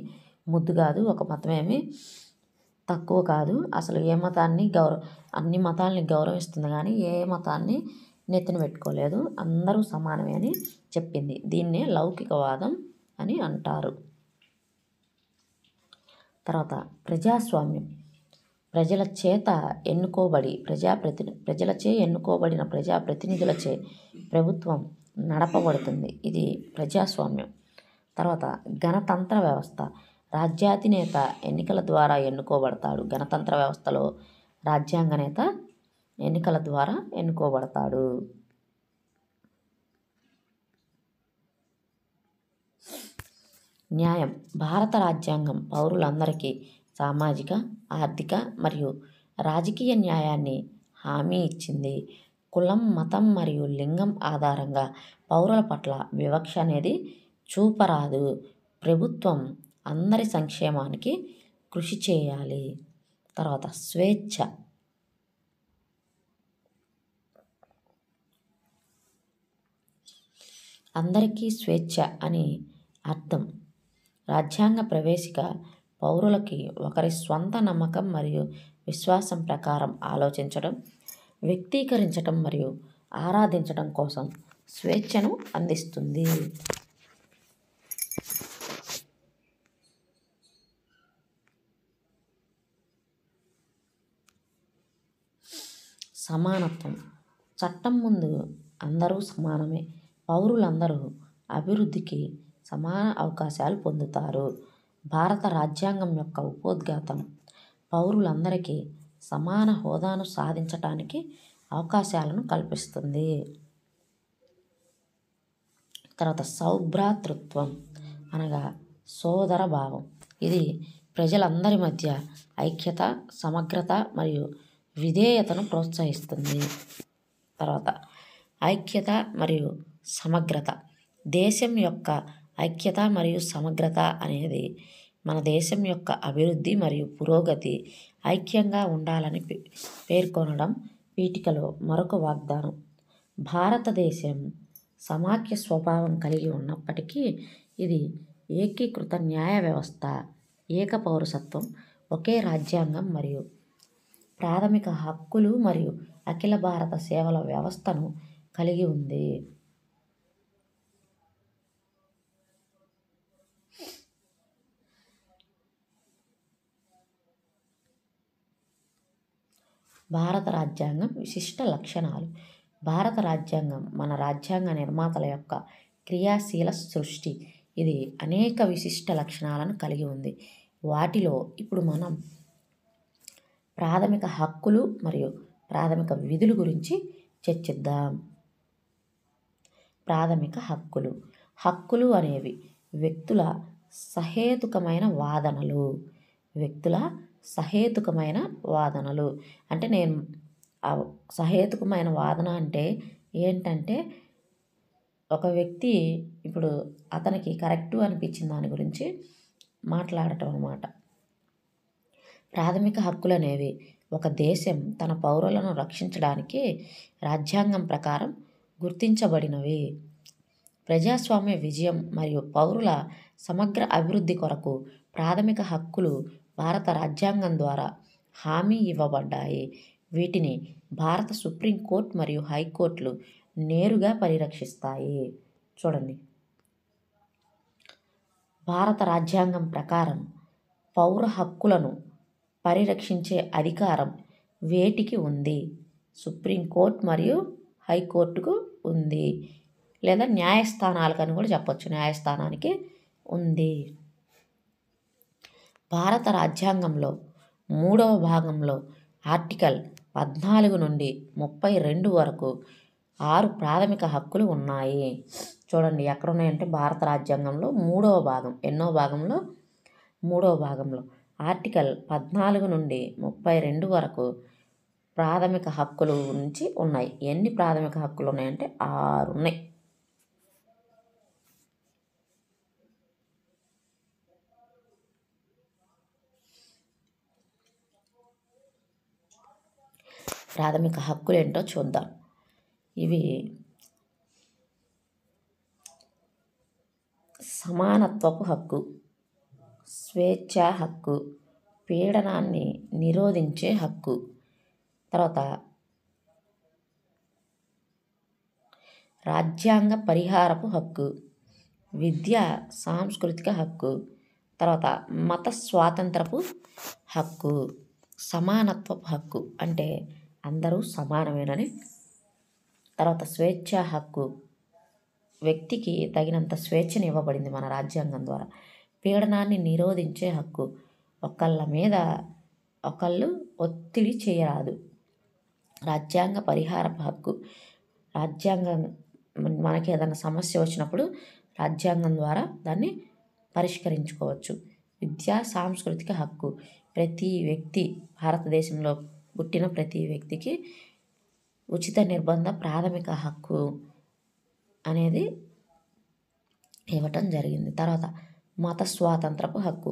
ముద్దు కాదు, ఒక మతం ఏమి తక్కువ కాదు. అసలు ఏ మతాన్ని అన్ని మతాలని గౌరవిస్తుంది కానీ ఏ మతాన్ని నెత్తిన పెట్టుకోలేదు, అందరూ సమానమే అని చెప్పింది. దీన్నే లౌకికవాదం అని అంటారు. తర్వాత ప్రజాస్వామ్యం. ప్రజలచే ఎన్నుకోబడిన ప్రజాప్రతినిధులచే ప్రభుత్వం నడపబడుతుంది. ఇది ప్రజాస్వామ్యం. తర్వాత గణతంత్ర వ్యవస్థ. రాజ్యాధినేత ఎన్నికల ద్వారా ఎన్నుకోబడతాడు. గణతంత్ర వ్యవస్థలో రాజ్యాంగ నేత ఎన్నికల ద్వారా ఎన్నుకోబడతాడు. న్యాయం. భారత రాజ్యాంగం పౌరులందరికీ సామాజిక, ఆర్థిక మరియు రాజకీయ న్యాయాన్ని హామీ ఇచ్చింది. కులం, మతం మరియు లింగం ఆధారంగా పౌరుల పట్ల వివక్ష అనేది చూపరాదు. ప్రభుత్వం అందరి సంక్షేమానికి కృషి చేయాలి. తర్వాత స్వేచ్ఛ. అందరికీ స్వేచ్ఛ అని అర్థం. రాజ్యాంగ ప్రవేశిక పౌరులకి ఒకరి స్వంత నమ్మకం మరియు విశ్వాసం ప్రకారం ఆలోచించడం, వ్యక్తీకరించడం మరియు ఆరాధించడం కోసం స్వేచ్ఛను అందిస్తుంది. సమానత్వం. చట్టం ముందు అందరూ సమానమే. పౌరులందరూ అభివృద్ధికి సమాన అవకాశాలు పొందుతారు. భారత రాజ్యాంగం యొక్క ఉపోద్ఘాతం పౌరులందరికీ సమాన హోదాను సాధించటానికి అవకాశాలను కల్పిస్తుంది. తర్వాత సౌభ్రాతృత్వం అనగా సోదర భావం. ఇది ప్రజలందరి మధ్య ఐక్యత, సమగ్రత మరియు విధేయతను ప్రోత్సహిస్తుంది. తర్వాత ఐక్యత మరియు సమగ్రత. దేశం యొక్క ఐక్యత మరియు సమగ్రత అనేది మన దేశం యొక్క అభివృద్ధి మరియు పురోగతి ఐక్యంగా ఉండాలని పేర్కొనడం పీఠికలో మరొక వాగ్దానం. భారతదేశం సమాఖ్య స్వభావం కలిగి ఉన్నప్పటికీ ఇది ఏకీకృత న్యాయ వ్యవస్థ, ఏక పౌరసత్వం, ఒకే రాజ్యాంగం మరియు ప్రాథమిక హక్కులు మరియు అఖిల భారత సేవల వ్యవస్థను కలిగి ఉంది. భారత రాజ్యాంగం విశిష్ట లక్షణాలు. భారత రాజ్యాంగం మన రాజ్యాంగ నిర్మాతల యొక్క క్రియాశీల సృష్టి. ఇది అనేక విశిష్ట లక్షణాలను కలిగి ఉంది. వాటిలో ఇప్పుడు మనం ప్రాథమిక హక్కులు మరియు ప్రాథమిక విధుల గురించి చర్చిద్దాం. ప్రాథమిక హక్కులు. హక్కులు అనేవి వ్యక్తుల సహేతుకమైన వాదనలు. వ్యక్తుల సహేతుకమైన వాదనలు అంటే సహేతుకమైన వాదన అంటే ఏంటంటే ఒక వ్యక్తి ఇప్పుడు అతనికి కరెక్టు అనిపించిన దాని గురించి మాట్లాడటం అన్నమాట. ప్రాథమిక హక్కులు అనేవి ఒక దేశం తన పౌరులను రక్షించడానికి రాజ్యాంగం ప్రకారం గుర్తించబడినవి. ప్రజాస్వామ్య విజయం మరియు పౌరుల సమగ్ర అభివృద్ధి కొరకు ప్రాథమిక హక్కులు భారత రాజ్యాంగం ద్వారా హామీ ఇవ్వబడ్డాయి. వీటిని భారత సుప్రీంకోర్టు మరియు హైకోర్టులు నేరుగా పరిరక్షిస్తాయి. చూడండి, భారత రాజ్యాంగం ప్రకారం పౌర హక్కులను పరిరక్షించే అధికారం వేటికి ఉంది? సుప్రీంకోర్టు మరియు హైకోర్టుకు ఉంది, లేదా న్యాయస్థానాలకు అని కూడా చెప్పొచ్చు. న్యాయస్థానానికి ఉంది. భారత రాజ్యాంగంలో 3వ భాగంలో ఆర్టికల్ 14 నుండి 32 వరకు 6 ప్రాథమిక హక్కులు ఉన్నాయి. చూడండి ఎక్కడ ఉన్నాయంటే భారత రాజ్యాంగంలో 3వ భాగం. ఎన్నో భాగంలో? 3వ భాగంలో ఆర్టికల్ 14 నుండి 32 వరకు ప్రాథమిక హక్కులు నుంచి ఉన్నాయి. ఎన్ని ప్రాథమిక హక్కులు ఉన్నాయంటే 6 ఉన్నాయి. ప్రాథమిక హక్కులు ఏంటో చూద్దాం. ఇవి సమానత్వపు హక్కు, స్వేచ్ఛా హక్కు, పీడనాన్ని నిరోధించే హక్కు, తర్వాత రాజ్యాంగ పరిహారపు హక్కు, విద్యా సాంస్కృతిక హక్కు, తర్వాత మత స్వాతంత్రపు హక్కు. సమానత్వపు హక్కు అంటే అందరూ సమానమేనని. తర్వాత స్వేచ్ఛా హక్కు, వ్యక్తికి తగినంత స్వేచ్ఛను ఇవ్వబడింది మన రాజ్యాంగం ద్వారా. పీడనాన్ని నిరోధించే హక్కు. ఒకళ్ళ మీద ఒకళ్ళు ఒత్తిడి చేయరాదు. రాజ్యాంగ పరిహారపు హక్కు. రాజ్యాంగం మనకి ఏదైనా సమస్య వచ్చినప్పుడు రాజ్యాంగం ద్వారా దాన్ని పరిష్కరించుకోవచ్చు. విద్యా సాంస్కృతిక హక్కు. ప్రతి వ్యక్తి, భారతదేశంలో పుట్టిన ప్రతి వ్యక్తికి ఉచిత నిర్బంధ ప్రాథమిక హక్కు అనేది ఇవ్వటం జరిగింది. తర్వాత మత స్వాతంత్రపు హక్కు.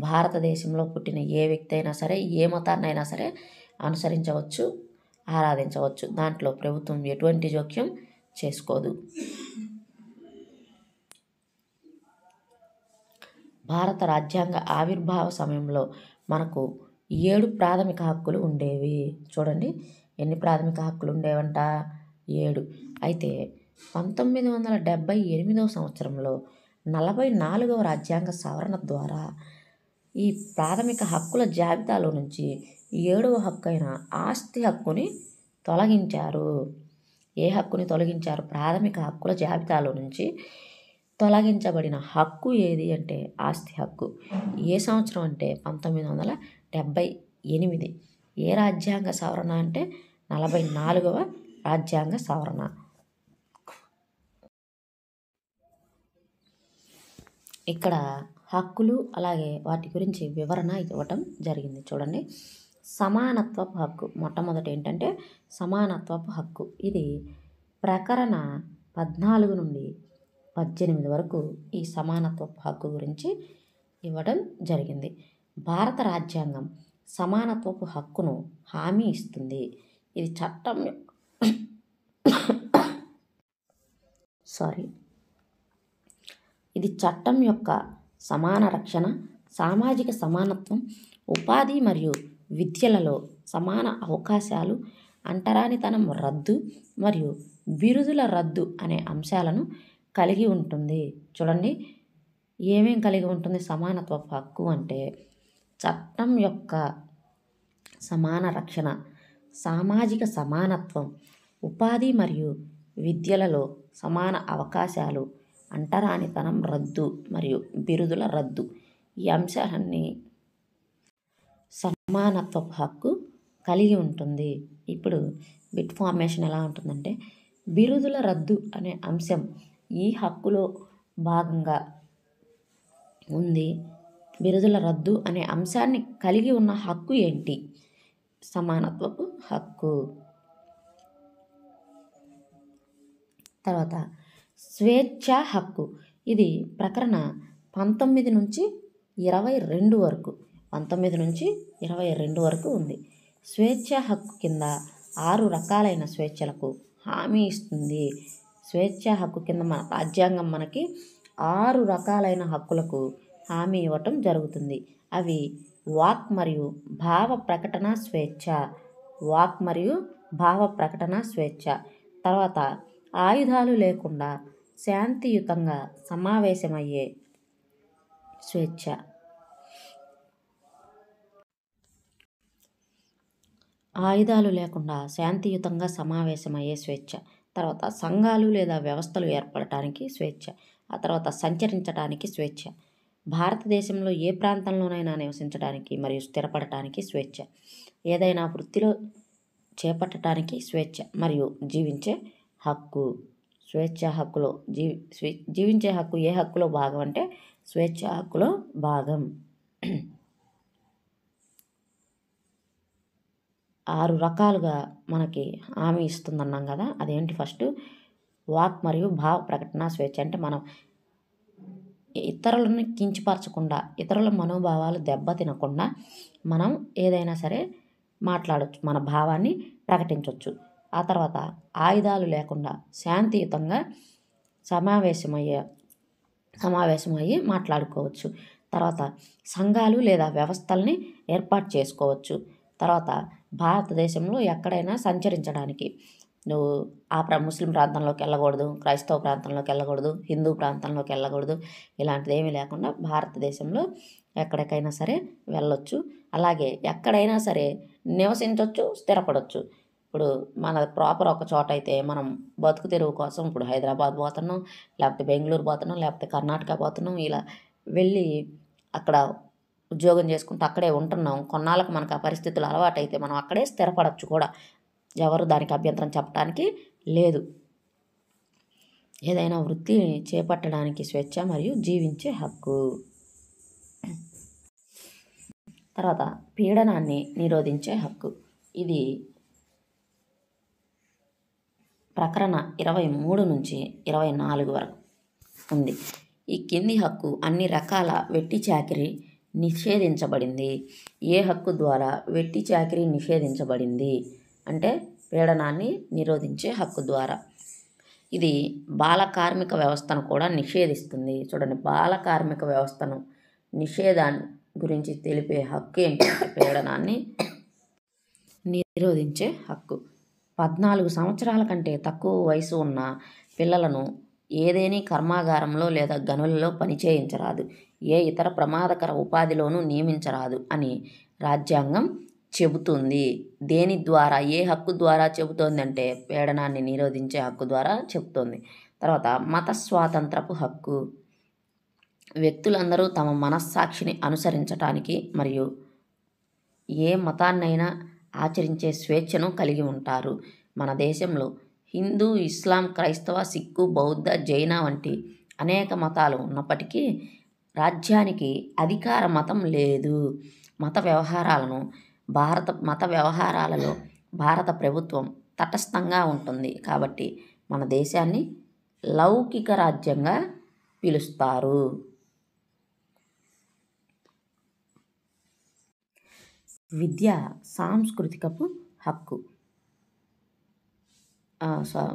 భారతదేశంలో పుట్టిన ఏ వ్యక్తి అయినా సరే, ఏ మతాన్నైనా సరే అనుసరించవచ్చు, ఆరాధించవచ్చు. దాంట్లో ప్రభుత్వం ఎటువంటి జోక్యం చేసుకోదు. భారత రాజ్యాంగ ఆవిర్భావ సమయంలో మనకు 7 ప్రాథమిక హక్కులు ఉండేవి. చూడండి ఎన్ని ప్రాథమిక హక్కులు ఉండేవంట, 7. అయితే 1978వ సంవత్సరంలో 44వ రాజ్యాంగ సవరణ ద్వారా ఈ ప్రాథమిక హక్కుల జాబితాలో నుంచి 7వ హక్కు అయిన ఆస్తి హక్కుని తొలగించారు. ఏ హక్కుని తొలగించారు? ప్రాథమిక హక్కుల జాబితాలో నుంచి తొలగించబడిన హక్కు ఏది అంటే ఆస్తి హక్కు. ఏ సంవత్సరం అంటే 1978. ఏ రాజ్యాంగ సవరణ అంటే 44వ రాజ్యాంగ సవరణ. ఇక్కడ హక్కులు అలాగే వాటి గురించి వివరణ ఇవ్వటం జరిగింది. చూడండి, సమానత్వపు హక్కు. మొట్టమొదటి ఏంటంటే సమానత్వపు హక్కు. ఇది ప్రకరణ 14 నుండి 18 వరకు ఈ సమానత్వపు హక్కు గురించి ఇవ్వడం జరిగింది. భారత రాజ్యాంగం సమానత్వపు హక్కును హామీ ఇస్తుంది. ఇది చట్టం ఇది చట్టం యొక్క సమాన రక్షణ, సామాజిక సమానత్వం, ఉపాధి మరియు విద్యలలో సమాన అవకాశాలు, అంటరానితనం రద్దు మరియు బిరుదుల రద్దు అనే అంశాలను కలిగి ఉంటుంది. చూడండి, ఏమేం కలిగి ఉంటుంది సమానత్వపు హక్కు అంటే చట్టం యొక్క సమాన రక్షణ, సామాజిక సమానత్వం, ఉపాధి మరియు విద్యలలో సమాన అవకాశాలు, అంటరానితనం రద్దు మరియు బిరుదుల రద్దు. ఈ అంశాలన్నీ సమానత్వపు హక్కు కలిగి ఉంటుంది. ఇప్పుడు బిట్ ఫార్మేషన్ ఎలా ఉంటుందంటే బిరుదుల రద్దు అనే అంశం ఈ హక్కులో భాగంగా ఉంది. బిరుదుల రద్దు అనే అంశాన్ని కలిగి ఉన్న హక్కు ఏంటి? సమానత్వపు హక్కు. తర్వాత స్వేచ్ఛా హక్కు. ఇది ప్రకరణ 19 నుంచి 22 వరకు 19 నుంచి 22 వరకు ఉంది. స్వేచ్ఛా హక్కు కింద 6 రకాలైన స్వేచ్ఛలకు హామీ ఇస్తుంది. స్వేచ్ఛా హక్కు కింద మన రాజ్యాంగం మనకి 6 రకాలైన హక్కులకు హామీ ఇవ్వటం జరుగుతుంది. అవి వాక్ మరియు భావ ప్రకటన స్వేచ్ఛ, వాక్ మరియు భావ ప్రకటన స్వేచ్ఛ. తర్వాత ఆయుధాలు లేకుండా శాంతియుతంగా సమావేశమయ్యే స్వేచ్ఛ. ఆయుధాలు లేకుండా శాంతియుతంగా సమావేశమయ్యే స్వేచ్ఛ. తర్వాత సంఘాలు లేదా వ్యవస్థలు ఏర్పడటానికి స్వేచ్ఛ. ఆ తర్వాత సంచరించడానికి స్వేచ్ఛ. భారతదేశంలో ఏ ప్రాంతంలోనైనా నివసించడానికి మరియు స్థిరపడటానికి స్వేచ్ఛ. ఏదైనా వృత్తిలో చేపట్టడానికి స్వేచ్ఛ మరియు జీవించే హక్కు. స్వేచ్ఛా హక్కులో జీవించే హక్కు ఏ హక్కులో భాగం అంటే స్వేచ్ఛా హక్కులో భాగం. 6 రకాలుగా మనకి హామీ ఇస్తుందన్నాం కదా, అదేంటి? ఫస్ట్ వాక్ మరియు భావ ప్రకటన స్వేచ్ఛ. అంటే మనం ఇతరులను కించపరచకుండా, ఇతరుల మనోభావాలు దెబ్బతినకుండా మనం ఏదైనా సరే మాట్లాడవచ్చు, మన భావాన్ని ప్రకటించవచ్చు. ఆ తర్వాత ఆయుధాలు లేకుండా శాంతియుతంగా సమావేశమయ్యి మాట్లాడుకోవచ్చు. తర్వాత సంఘాలు లేదా వ్యవస్థల్ని ఏర్పాటు చేసుకోవచ్చు. తర్వాత భారతదేశంలో ఎక్కడైనా సంచరించడానికి నువ్వు ముస్లిం ప్రాంతంలోకి వెళ్ళకూడదు, క్రైస్తవ ప్రాంతంలోకి వెళ్ళకూడదు, హిందూ ప్రాంతంలోకి వెళ్ళకూడదు, ఇలాంటిది ఏమీ లేకుండా భారతదేశంలో ఎక్కడికైనా సరే వెళ్ళొచ్చు. అలాగే ఎక్కడైనా సరే నివసించవచ్చు, స్థిరపడవచ్చు. ఇప్పుడు మన ప్రాపర్ ఒక చోట అయితే మనం బతుకు తెరువు కోసం ఇప్పుడు హైదరాబాద్ పోతున్నాం, లేకపోతే బెంగళూరు పోతున్నాం, లేకపోతే కర్ణాటక పోతున్నాం, ఇలా వెళ్ళి అక్కడ ఉద్యోగం చేసుకుంటూ అక్కడే ఉంటున్నాం, కొన్నాళ్ళకు మనకు ఆ పరిస్థితులు అలవాటైతే మనం అక్కడే స్థిరపడవచ్చు కూడా. ఎవరు దానికి అభ్యంతరం చెప్పడానికి లేదు. ఏదైనా వృత్తి చేపట్టడానికి స్వేచ్ఛ మరియు జీవించే హక్కు. తర్వాత పీడనాన్ని నిరోధించే హక్కు. ఇది ప్రకరణ 23 నుంచి 24 వరకు ఉంది. ఈ కింది హక్కు అన్ని రకాల వెట్టి చాకిరీ నిషేధించబడింది. ఏ హక్కు ద్వారా వెట్టి చాకిరీ నిషేధించబడింది అంటే పీడనాన్ని నిరోధించే హక్కు ద్వారా. ఇది బాల కార్మిక వ్యవస్థను కూడా నిషేధిస్తుంది. చూడండి, బాల కార్మిక వ్యవస్థను నిషేధాన్ని గురించి తెలిపే హక్కు ఏంటంటే పీడనాన్ని నిరోధించే హక్కు. 14 సంవత్సరాల కంటే తక్కువ వయసు ఉన్న పిల్లలను ఏదేని కర్మాగారంలో లేదా గనులలో పనిచేయించరాదు, ఏ ఇతర ప్రమాదకర ఉపాధిలోనూ నియమించరాదు అని రాజ్యాంగం చెబుతుంది. దేని ద్వారా, ఏ హక్కు ద్వారా చెబుతోంది అంటే పీడనాన్ని నిరోధించే హక్కు ద్వారా చెబుతోంది. తర్వాత మత స్వాతంత్రపు హక్కు. వ్యక్తులందరూ తమ మనస్సాక్షిని అనుసరించటానికి మరియు ఏ మతాన్నైనా ఆచరించే స్వేచ్ఛను కలిగి ఉంటారు. మన దేశంలో హిందూ, ఇస్లాం, క్రైస్తవ, సిక్కు, బౌద్ధ, జైన వంటి అనేక మతాలు ఉన్నప్పటికీ రాజ్యానికి అధికార మతం లేదు. మత వ్యవహారాలలో భారత ప్రభుత్వం తటస్థంగా ఉంటుంది. కాబట్టి మన దేశాన్ని లౌకిక రాజ్యంగా పిలుస్తారు. విద్యా సాంస్కృతికపు హక్కు.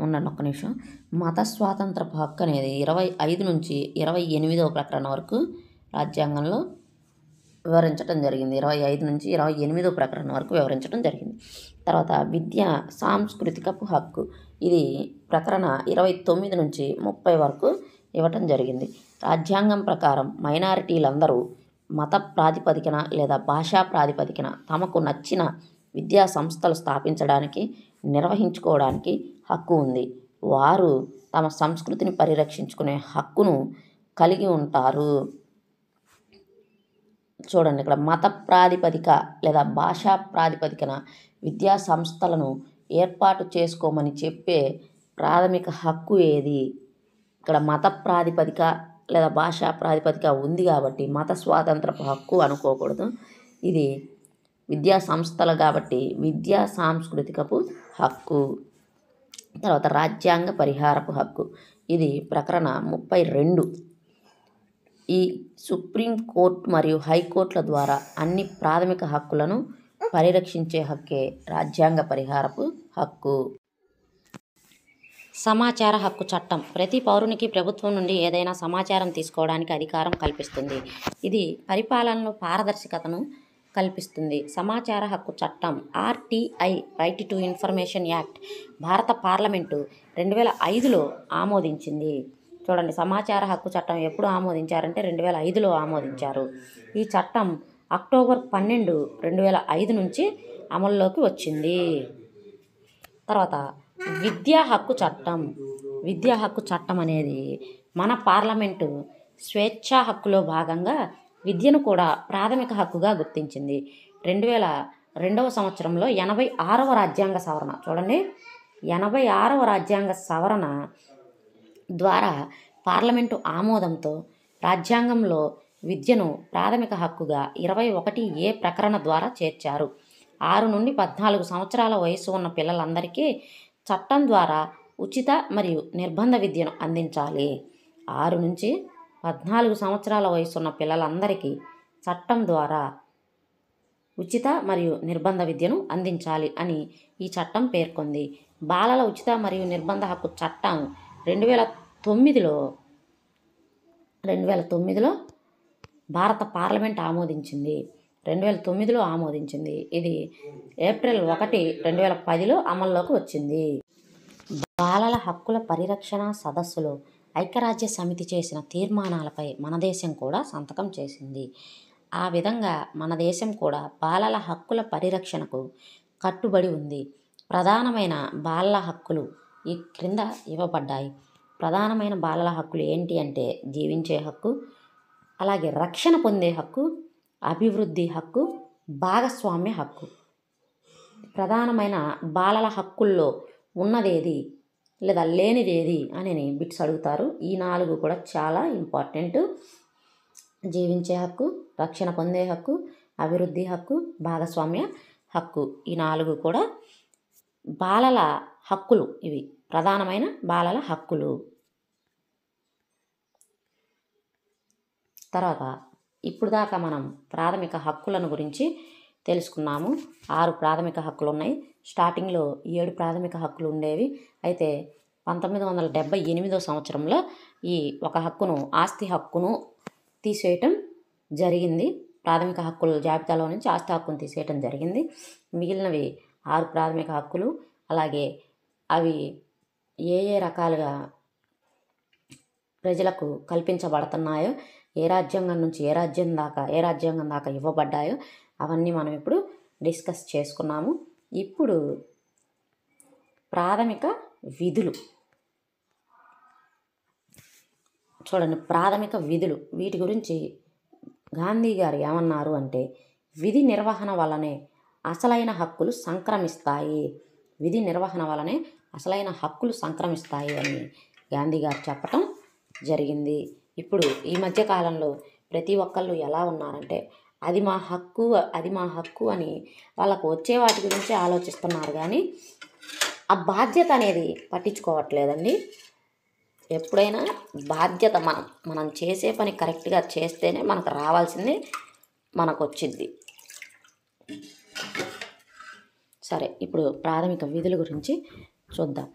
ఉండండి ఒక్క నిమిషం. మత స్వాతంత్రపు హక్కు అనేది 25 నుంచి 28వ ప్రకరణ వరకు రాజ్యాంగంలో వివరించడం జరిగింది. 25 నుంచి 28వ ప్రకరణ వరకు వివరించడం జరిగింది. తర్వాత విద్యా సాంస్కృతికపు హక్కు. ఇది ప్రకరణ 29 నుంచి 30 వరకు ఇవ్వటం జరిగింది. రాజ్యాంగం ప్రకారం మైనారిటీలందరూ మత ప్రాతిపదికన లేదా భాషా ప్రాతిపదికన తమకు నచ్చిన విద్యా సంస్థలు స్థాపించడానికి, నిర్వహించుకోవడానికి హక్కు ఉంది. వారు తమ సంస్కృతిని పరిరక్షించుకునే హక్కును కలిగి ఉంటారు. చూడండి, ఇక్కడ మత ప్రాతిపదిక లేదా భాషా ప్రాతిపదికన విద్యా సంస్థలను ఏర్పాటు చేసుకోమని చెప్పే ప్రాథమిక హక్కు ఏది? ఇక్కడ మత ప్రాతిపదిక లేదా భాషా ప్రాతిపదిక ఉంది కాబట్టి మత స్వాతంత్రపు హక్కు అనుకోకూడదు. ఇది విద్యా సంస్థలు కాబట్టి విద్యా సాంస్కృతికపు హక్కు. తర్వాత రాజ్యాంగ పరిహారపు హక్కు. ఇది ప్రకరణ 32. ఈ సుప్రీంకోర్టు మరియు హైకోర్టుల ద్వారా అన్ని ప్రాథమిక హక్కులను పరిరక్షించే హక్కే రాజ్యాంగ పరిహారపు హక్కు. సమాచార హక్కు చట్టం ప్రతి పౌరునికి ప్రభుత్వం నుండి ఏదైనా సమాచారం తీసుకోవడానికి అధికారం కల్పిస్తుంది. ఇది పరిపాలనలో పారదర్శకతను కల్పిస్తుంది. సమాచార హక్కు చట్టం RTI right to information act భారత పార్లమెంటు 2005లో ఆమోదించింది. చూడండి, సమాచార హక్కు చట్టం ఎప్పుడు ఆమోదించారంటే 2005లో ఆమోదించారు. ఈ చట్టం అక్టోబర్ 12, 2005 నుంచి అమల్లోకి వచ్చింది. తర్వాత విద్యా హక్కు చట్టం. విద్యా హక్కు చట్టం అనేది మన పార్లమెంటు స్వేచ్ఛా హక్కులో భాగంగా విద్యను కూడా ప్రాథమిక హక్కుగా గుర్తించింది. 2002వ సంవత్సరంలో 86వ రాజ్యాంగ సవరణ, చూడండి 86వ రాజ్యాంగ సవరణ ద్వారా పార్లమెంటు ఆమోదంతో రాజ్యాంగంలో విద్యను ప్రాథమిక హక్కుగా 21A ప్రకరణ ద్వారా చేర్చారు. 6 నుండి 14 సంవత్సరాల వయసు ఉన్న పిల్లలందరికీ చట్టం ద్వారా ఉచిత మరియు నిర్బంధ విద్యను అందించాలి. 6 నుంచి 14 సంవత్సరాల వయసున్న పిల్లలందరికీ చట్టం ద్వారా ఉచిత మరియు నిర్బంధ విద్యను అందించాలి అని ఈ చట్టం పేర్కొంది. బాలల ఉచిత మరియు నిర్బంధ హక్కు చట్టం 2009లో భారత పార్లమెంట్ ఆమోదించింది. 2009లో ఆమోదించింది. ఇది ఏప్రిల్ 1, 2010లో అమల్లోకి వచ్చింది. బాలల హక్కుల పరిరక్షణ సదస్సులో ఐక్యరాజ్య సమితి చేసిన తీర్మానాలపై మన దేశం కూడా సంతకం చేసింది. ఆ విధంగా మన దేశం కూడా బాలల హక్కుల పరిరక్షణకు కట్టుబడి ఉంది. ప్రధానమైన బాలల హక్కులు ఈ క్రింద ఇవ్వబడ్డాయి. ప్రధానమైన బాలల హక్కులు ఏంటి అంటే జీవించే హక్కు, అలాగే రక్షణ పొందే హక్కు, అభివృద్ధి హక్కు, భాగస్వామ్య హక్కు. ప్రధానమైన బాలల హక్కుల్లో ఉన్నదేది లేదా లేనిదేది అని బిట్స్ అడుగుతారు. ఈ 4 కూడా చాలా ఇంపార్టెంట్. జీవించే హక్కు, రక్షణ పొందే హక్కు, అభివృద్ధి హక్కు, భాగస్వామ్య హక్కు. ఈ 4 కూడా బాలల హక్కులు. ఇవి ప్రధానమైన బాలల హక్కులు. తర్వాత ఇప్పుడు దాకా మనం ప్రాథమిక హక్కులను గురించి తెలుసుకున్నాము. 6 ప్రాథమిక హక్కులు ఉన్నాయి. స్టార్టింగ్లో 7 ప్రాథమిక హక్కులు ఉండేవి. అయితే 1978 సంవత్సరంలో ఈ ఒక హక్కును, ఆస్తి హక్కును తీసేయటం జరిగింది. ప్రాథమిక హక్కుల జాబితాలో నుంచి ఆస్తి హక్కును తీసేయటం జరిగింది. మిగిలినవి 6 ప్రాథమిక హక్కులు. అలాగే అవి ఏ రకాలుగా ప్రజలకు కల్పించబడుతున్నాయో, ఏ రాజ్యాంగం నుంచి ఏ రాజ్యాంగం దాకా ఇవ్వబడ్డాయో అవన్నీ మనం ఇప్పుడు డిస్కస్ చేసుకున్నాము. ఇప్పుడు ప్రాథమిక విధులు చూడండి. ప్రాథమిక విధులు, వీటి గురించి గాంధీ గారు ఏమన్నారు అంటే, విధి నిర్వహణ వల్లనే అసలైన హక్కులు సంక్రమిస్తాయి. విధి నిర్వహణ వల్లనే అసలైన హక్కులు సంక్రమిస్తాయి అని గాంధీ గారు చెప్పటం జరిగింది. ఇప్పుడు ఈ మధ్యకాలంలో ప్రతి ఒక్కళ్ళు ఎలా ఉన్నారంటే, అది మా హక్కు అని వాళ్ళకు వచ్చే వాటి గురించి ఆలోచిస్తున్నారు, కానీ ఆ బాధ్యత అనేది పట్టించుకోవట్లేదండి. ఎప్పుడైనా బాధ్యత మనం చేసే పని కరెక్ట్గా చేస్తేనే మనకు రావాల్సింది మనకు వచ్చింది. సరే, ఇప్పుడు ప్రాథమిక విధుల గురించి చూద్దాం.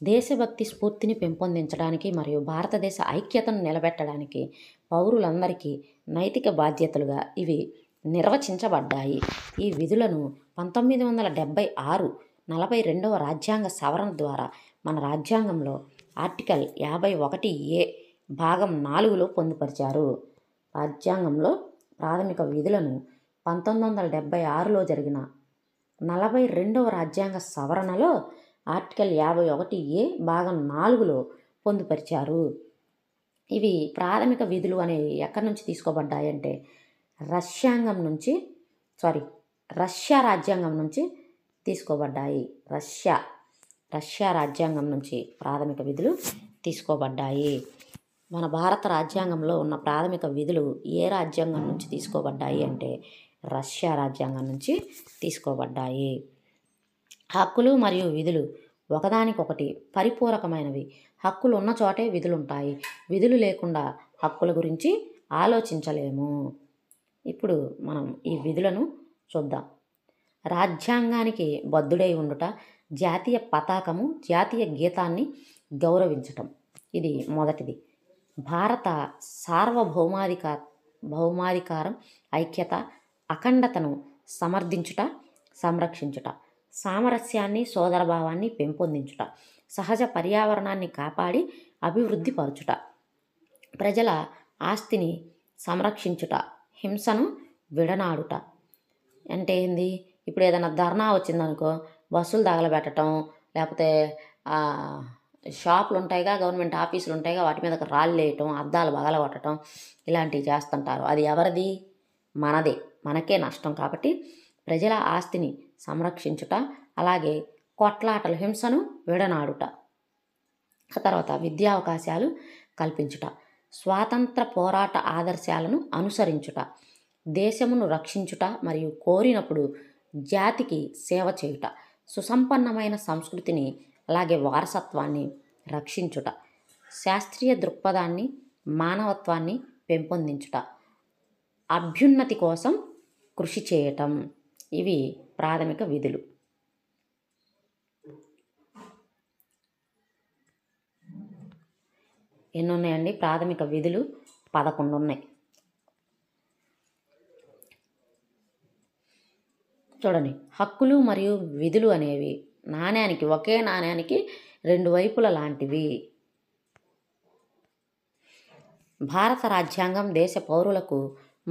దేశభక్తి స్ఫూర్తిని పెంపొందించడానికి మరియు భారతదేశ ఐక్యతను నిలబెట్టడానికి పౌరులందరికీ నైతిక బాధ్యతలుగా ఇవి నిర్వచించబడ్డాయి. ఈ విధులను 1976 42వ రాజ్యాంగ సవరణ ద్వారా మన రాజ్యాంగంలో ఆర్టికల్ 51A భాగం 4లో పొందుపరిచారు. రాజ్యాంగంలో ప్రాథమిక విధులను 1976లో జరిగిన 42వ రాజ్యాంగ సవరణలో ఆర్టికల్ 51A భాగం 4లో పొందుపరిచారు. ఇవి ప్రాథమిక విధులు అనేవి ఎక్కడి నుంచి తీసుకోబడ్డాయంటే రష్యా రాజ్యాంగం నుంచి తీసుకోబడ్డాయి. రష్యా రాజ్యాంగం నుంచి ప్రాథమిక విధులు తీసుకోబడ్డాయి. మన భారత రాజ్యాంగంలో ఉన్న ప్రాథమిక విధులు ఏ రాజ్యాంగం నుంచి తీసుకోబడ్డాయి అంటే రష్యా రాజ్యాంగం నుంచి తీసుకోబడ్డాయి. హక్కులు మరియు విధులు ఒకదానికొకటి పరిపూరకమైనవి. హక్కులు ఉన్న చోటే విధులు ఉంటాయి. విధులు లేకుండా హక్కుల గురించి ఆలోచించలేము. ఇప్పుడు మనం ఈ విధులను చూద్దాం. రాజ్యాంగానికి బద్ధుడై ఉండుట, జాతీయ పతాకము, జాతీయ గీతాన్ని గౌరవించటం. ఇది మొదటిది. భారత భౌమాధికారం, ఐక్యత, అఖండతను సమర్థించుట, సంరక్షించుట, సామరస్యాన్ని, సోదరభావాన్ని పెంపొందించుట, సహజ పర్యావరణాన్ని కాపాడి అభివృద్ధి పరచుట, ప్రజల ఆస్తిని సంరక్షించుట, హింసను విడనాడుట. అంటే ఏంది? ఇప్పుడు ఏదైనా ధర్నా వచ్చిందనుకో, బస్సులు తగలబెట్టడం, లేకపోతే షాపులు ఉంటాయిగా, గవర్నమెంట్ ఆఫీసులు ఉంటాయిగా, వాటి మీదకి రాళ్ళు వేయటం, అద్దాలు పగలగొట్టడం, ఇలాంటివి చేస్తుంటారు. అది ఎవరిది? మనదే. మనకే నష్టం. కాబట్టి ప్రజల ఆస్తిని సంరక్షించుట, అలాగే కొట్లాటలు, హింసను విడనాడుట. ఆ తర్వాత విద్యావకాశాలు కల్పించుట, స్వాతంత్ర పోరాట ఆదర్శాలను అనుసరించుట, దేశమును రక్షించుట మరియు కోరినప్పుడు జాతికి సేవ చేయుట, సుసంపన్నమైన సంస్కృతిని అలాగే వారసత్వాన్ని రక్షించుట, శాస్త్రీయ దృక్పథాన్ని, మానవత్వాన్ని పెంపొందించుట, అభ్యున్నతి కోసం కృషి చేయటం. ఇవి ప్రాథమిక విధులు. ఎన్ని ఉన్నాయండి? ప్రాథమిక విధులు 11 ఉన్నాయి. చూడండి, హక్కులు మరియు విధులు అనేవి ఒకే నాణ్యానికి 2 వైపుల లాంటివి. భారత రాజ్యాంగం దేశ పౌరులకు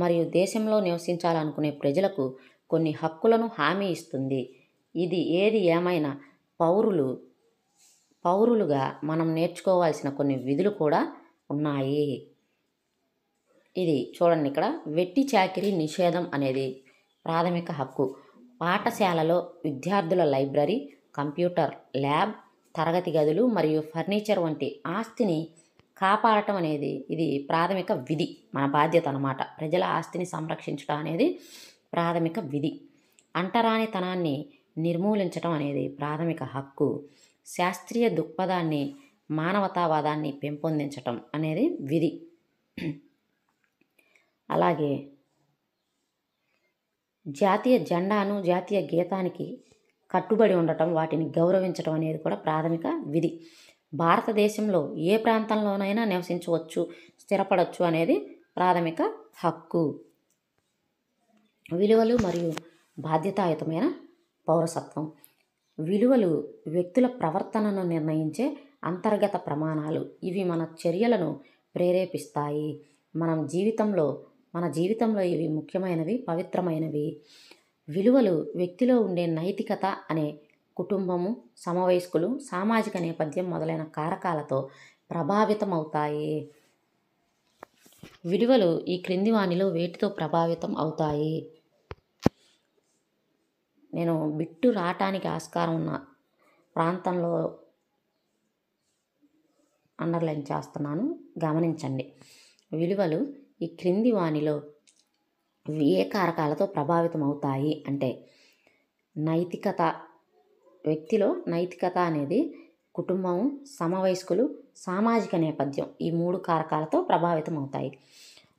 మరియు దేశంలో నివసించాలనుకునే ప్రజలకు కొన్ని హక్కులను హామీ ఇస్తుంది. ఏది ఏమైనా పౌరులుగా మనం నేర్చుకోవాల్సిన కొన్ని విధులు కూడా ఉన్నాయి. ఇది చూడండి, ఇక్కడ వెట్టి చాకిరీ నిషేధం అనేది ప్రాథమిక హక్కు. పాఠశాలలో విద్యార్థుల లైబ్రరీ, కంప్యూటర్ ల్యాబ్, తరగతి గదులు మరియు ఫర్నిచర్ వంటి ఆస్తిని కాపాడటం అనేది ఇది ప్రాథమిక విధి, మన బాధ్యత అన్నమాట. ప్రజల ఆస్తిని సంరక్షించడం అనేది ప్రాథమిక విధి. అంటరానితనాన్ని నిర్మూలించడం అనేది ప్రాథమిక హక్కు. శాస్త్రీయ దృక్పథాన్ని, మానవతావాదాన్ని పెంపొందించటం అనేది విధి. అలాగే జాతీయ జెండాను, జాతీయ గీతానికి కట్టుబడి ఉండటం, వాటిని గౌరవించడం అనేది కూడా ప్రాథమిక విధి. భారతదేశంలో ఏ ప్రాంతంలోనైనా నివసించవచ్చు, స్థిరపడవచ్చు అనేది ప్రాథమిక హక్కు. విలువలు మరియు బాధ్యతాయుతమైన పౌరసత్వం. విలువలు వ్యక్తుల ప్రవర్తనను నిర్ణయించే అంతర్గత ప్రమాణాలు. ఇవి మన చర్యలను ప్రేరేపిస్తాయి. మన జీవితంలో ఇవి ముఖ్యమైనవి, పవిత్రమైనవి. విలువలు వ్యక్తిలో ఉండే నైతికత అనే కుటుంబము, సమవయస్కులు, సామాజిక నేపథ్యం మొదలైన కారకాలతో ప్రభావితమవుతాయి. విలువలు ఈ క్రింది వానిలో వేటితో ప్రభావితం అవుతాయి? నేను బిట్టు రావటానికి ఆస్కారం ఉన్న ప్రాంతంలో అండర్లైన్ చేస్తున్నాను, గమనించండి. విలువలు ఈ క్రింది వానిలో ఏ కారకాలతో ప్రభావితం అవుతాయి అంటే, నైతికత, వ్యక్తిలో నైతికత అనేది కుటుంబము, సమవయస్కులు, సామాజిక నేపథ్యం, ఈ 3 కారకాలతో ప్రభావితం అవుతాయి.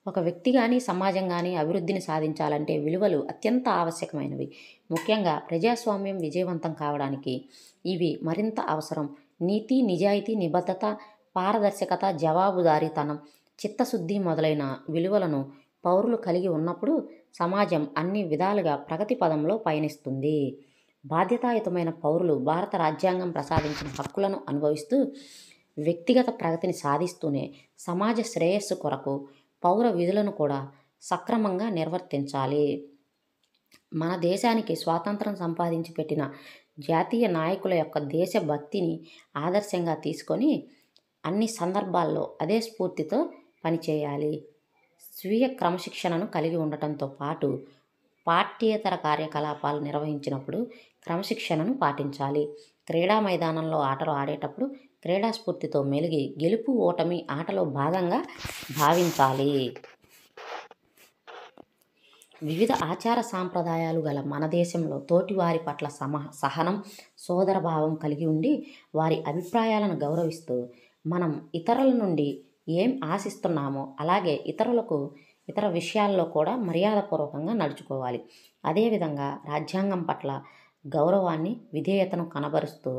ఒక వ్యక్తి కానీ సమాజం కానీ అభివృద్ధిని సాధించాలంటే విలువలు అత్యంత ఆవశ్యకమైనవి. ముఖ్యంగా ప్రజాస్వామ్యం విజయవంతం కావడానికి ఇవి మరింత అవసరం. నీతి, నిజాయితీ, నిబద్ధత, పారదర్శకత, జవాబుదారీతనం, చిత్తశుద్ధి మొదలైన విలువలను పౌరులు కలిగి ఉన్నప్పుడు సమాజం అన్ని విధాలుగా ప్రగతి పదంలో పయనిస్తుంది. బాధ్యతాయుతమైన పౌరులు భారత రాజ్యాంగం ప్రసాదించిన హక్కులను అనుభవిస్తూ వ్యక్తిగత ప్రగతిని సాధిస్తూనే సమాజ శ్రేయస్సు కొరకు పౌర విధులను కూడా సక్రమంగా నిర్వర్తించాలి. మన దేశానికి స్వాతంత్రం సంపాదించి పెట్టిన జాతీయ నాయకుల యొక్క దేశభక్తిని ఆదర్శంగా తీసుకొని అన్ని సందర్భాల్లో అదే స్ఫూర్తితో పనిచేయాలి. స్వీయ క్రమశిక్షణను కలిగి ఉండటంతో పాటు పాఠ్యేతర కార్యకలాపాలు నిర్వహించినప్పుడు క్రమశిక్షణను పాటించాలి. క్రీడా మైదానంలో ఆటలు ఆడేటప్పుడు క్రీడా స్ఫూర్తితో మెలిగి గెలుపు, ఓటమి ఆటలో భాగంగా భావించాలి. వివిధ ఆచార సాంప్రదాయాలు గల మన దేశంలో తోటివారి పట్ల సహనం, సోదరభావం కలిగి ఉండి వారి అభిప్రాయాలను గౌరవిస్తూ మనం ఇతరుల నుండి ఏం ఆశిస్తున్నామో అలాగే ఇతర విషయాల్లో కూడా మర్యాదపూర్వకంగా నడుచుకోవాలి. అదేవిధంగా రాజ్యాంగం పట్ల గౌరవాన్ని, విధేయతను కనబరుస్తూ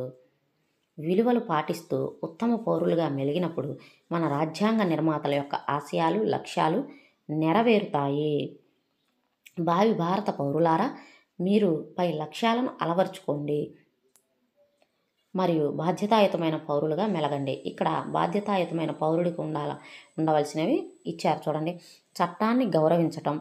విలువలు పాటిస్తూ ఉత్తమ పౌరులుగా మెలిగినప్పుడు మన రాజ్యాంగ నిర్మాతల యొక్క ఆశయాలు, లక్ష్యాలు నెరవేరుతాయి. భావి భారత పౌరులారా, మీరు పై లక్ష్యాలను అలవర్చుకోండి మరియు బాధ్యతాయుతమైన పౌరులుగా మెలగండి. ఇక్కడ బాధ్యతాయుతమైన పౌరుడికి ఉండవలసినవి ఇచ్చారు చూడండి. చట్టాన్ని గౌరవించటం,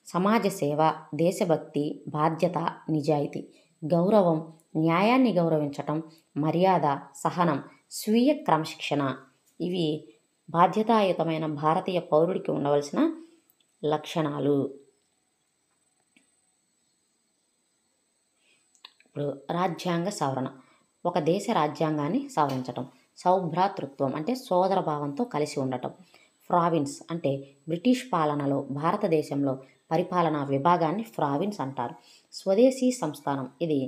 సమాజ సేవ, దేశభక్తి, బాధ్యత, నిజాయితీ, గౌరవం, న్యాయాన్ని గౌరవించటం, మర్యాద, సహనం, స్వీయ క్రమశిక్షణ. ఇవి బాధ్యతాయుతమైన భారతీయ పౌరుడికి ఉండవలసిన లక్షణాలు. ఇప్పుడు రాజ్యాంగ సవరణ. ఒక దేశ రాజ్యాంగాన్ని సవరించటం. సౌభ్రాతృత్వం అంటే సోదర భావంతో కలిసి ఉండటం. ప్రావిన్స్ అంటే బ్రిటిష్ పాలనలో భారతదేశంలో పరిపాలనా విభాగాన్ని ప్రావిన్స్ అంటారు. స్వదేశీ సంస్థానం, ఇది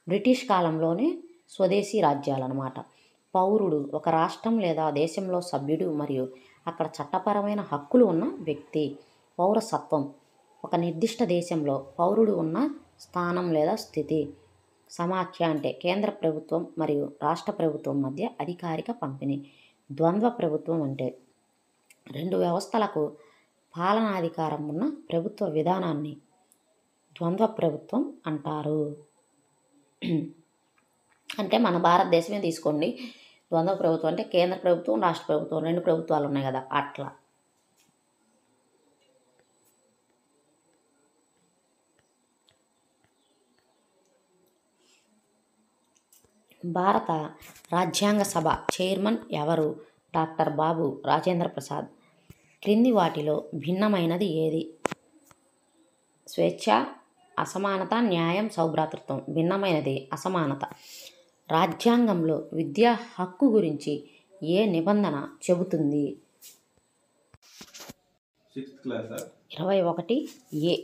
బ్రిటిష్ కాలంలోనే స్వదేశీ రాజ్యాలన్నమాట. పౌరుడు ఒక రాష్ట్రం లేదా దేశంలో సభ్యుడు మరియు అక్కడ చట్టపరమైన హక్కులు ఉన్న వ్యక్తి. పౌరసత్వం ఒక నిర్దిష్ట దేశంలో పౌరుడు ఉన్న స్థానం లేదా స్థితి. సమాఖ్య అంటే కేంద్ర ప్రభుత్వం మరియు రాష్ట్ర ప్రభుత్వం మధ్య అధికారిక పంపిణీ. ద్వంద్వ ప్రభుత్వం అంటే 2 వ్యవస్థలకు పాలనాధికారం ఉన్న ప్రభుత్వ విధానాన్ని ద్వంద్వ ప్రభుత్వం అంటారు. అంటే మన భారతదేశమే తీసుకోండి. ద్వంద్వ ప్రభుత్వం అంటే కేంద్ర ప్రభుత్వం, రాష్ట్ర ప్రభుత్వం, 2 ప్రభుత్వాలు ఉన్నాయి కదా, అట్లా. భారత రాజ్యాంగ సభ చైర్మన్ ఎవరు? డాక్టర్ బాబు రాజేంద్ర ప్రసాద్. క్రింది వాటిలో భిన్నమైనది ఏది? స్వేచ్ఛ, అసమానత, న్యాయం, సౌభ్రాతృత్వం. భిన్నమైనది అసమానత. రాజ్యాంగంలో విద్యా హక్కు గురించి ఏ నిబంధన చెబుతుంది? 21A.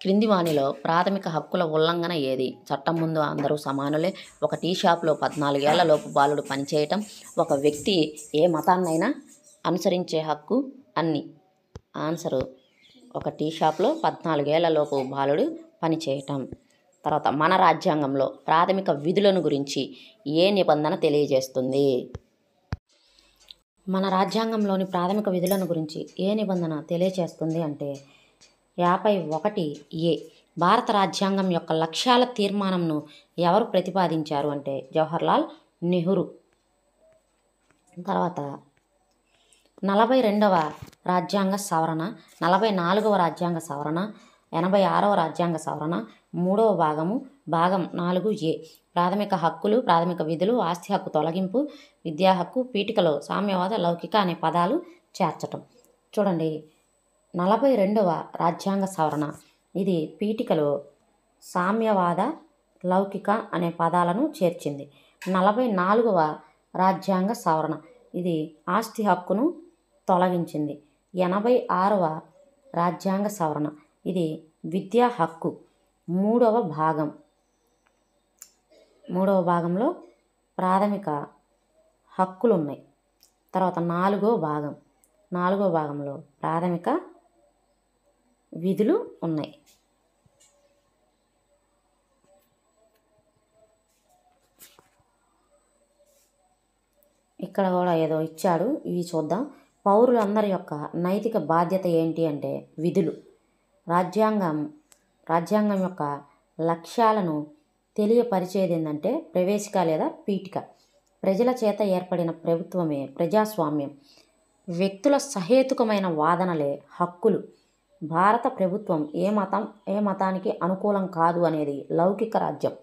క్రింది వానిలో ప్రాథమిక హక్కుల ఉల్లంఘన ఏది? చట్టం ముందు అందరూ సమానులే, ఒక టీ షాప్లో 14 ఏళ్లలోపు బాలుడు పనిచేయటం, ఒక వ్యక్తి ఏ మతాన్నైనా అనుసరించే హక్కు. అన్ని. ఆన్సరు ఒక టీ షాప్లో 14 ఏళ్లలోపు బాలుడు పనిచేయటం. తర్వాత మన రాజ్యాంగంలో ప్రాథమిక విధులను గురించి ఏ నిబంధన తెలియజేస్తుంది? మన రాజ్యాంగంలోని ప్రాథమిక విధులను గురించి ఏ నిబంధన తెలియజేస్తుంది అంటే 51A. భారత రాజ్యాంగం యొక్క లక్ష్యాల తీర్మానంను ఎవరు ప్రతిపాదించారు అంటే జవహర్లాల్ నెహ్రూ. తర్వాత 42వ రాజ్యాంగ సవరణ, 44వ రాజ్యాంగ సవరణ, 86వ రాజ్యాంగ సవరణ, 3వ భాగము, భాగం 4A. ప్రాథమిక హక్కులు, ప్రాథమిక విధులు, ఆస్తి హక్కు తొలగింపు, విద్యా హక్కు, పీఠికలో సామ్యవాద, లౌకిక అనే పదాలు చేర్చటం. చూడండి, 42వ రాజ్యాంగ సవరణ ఇది పీఠికలో సామ్యవాద, లౌకిక అనే పదాలను చేర్చింది. 44వ రాజ్యాంగ సవరణ ఇది ఆస్తి హక్కును తొలగించింది. 86వ రాజ్యాంగ సవరణ ఇది విద్యా హక్కు. మూడవ భాగంలో ప్రాథమిక హక్కులు ఉన్నాయి. తర్వాత నాలుగో భాగంలో ప్రాథమిక విధులు ఉన్నాయి. ఇక్కడ కూడా ఏదో ఇచ్చాడు, ఇవి చూద్దాం. పౌరులందరి యొక్క నైతిక బాధ్యత ఏంటి అంటే విధులు. రాజ్యాంగం యొక్క లక్ష్యాలను తెలియపరిచేది ఏంటంటే ప్రవేశిక లేదా పీఠిక. ప్రజల చేత ఏర్పడిన ప్రభుత్వమే ప్రజాస్వామ్యం. వ్యక్తుల సహేతుకమైన వాదనలే హక్కులు. భారత ప్రభుత్వం ఏ మతానికి అనుకూలం కాదు అనేది లౌకిక రాజ్యం.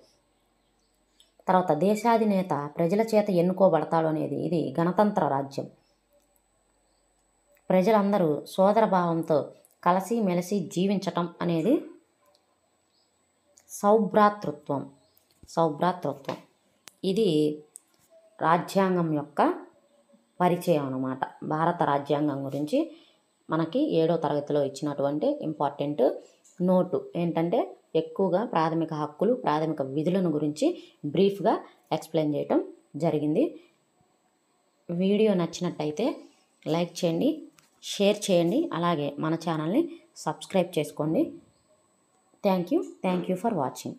తర్వాత దేశాధినేత ప్రజల చేత ఎన్నుకోబడతాడు అనేది ఇది గణతంత్ర రాజ్యం. ప్రజలందరూ సోదరభావంతో కలిసిమెలిసి జీవించటం అనేది సౌభ్రాతృత్వం. ఇది రాజ్యాంగం యొక్క పరిచయం అన్నమాట. భారత రాజ్యాంగం గురించి మనకి 7వ తరగతిలో ఇచ్చినటువంటి ఇంపార్టెంట్ నోటు ఏంటంటే ఎక్కువగా ప్రాథమిక హక్కులు, ప్రాథమిక విధులను గురించి బ్రీఫ్గా ఎక్స్ప్లెయిన్ చేయటం జరిగింది. వీడియో నచ్చినట్టయితే లైక్ చేయండి, షేర్ చేయండి, అలాగే మన ఛానల్ని సబ్స్క్రైబ్ చేసుకోండి. Thank you for watching.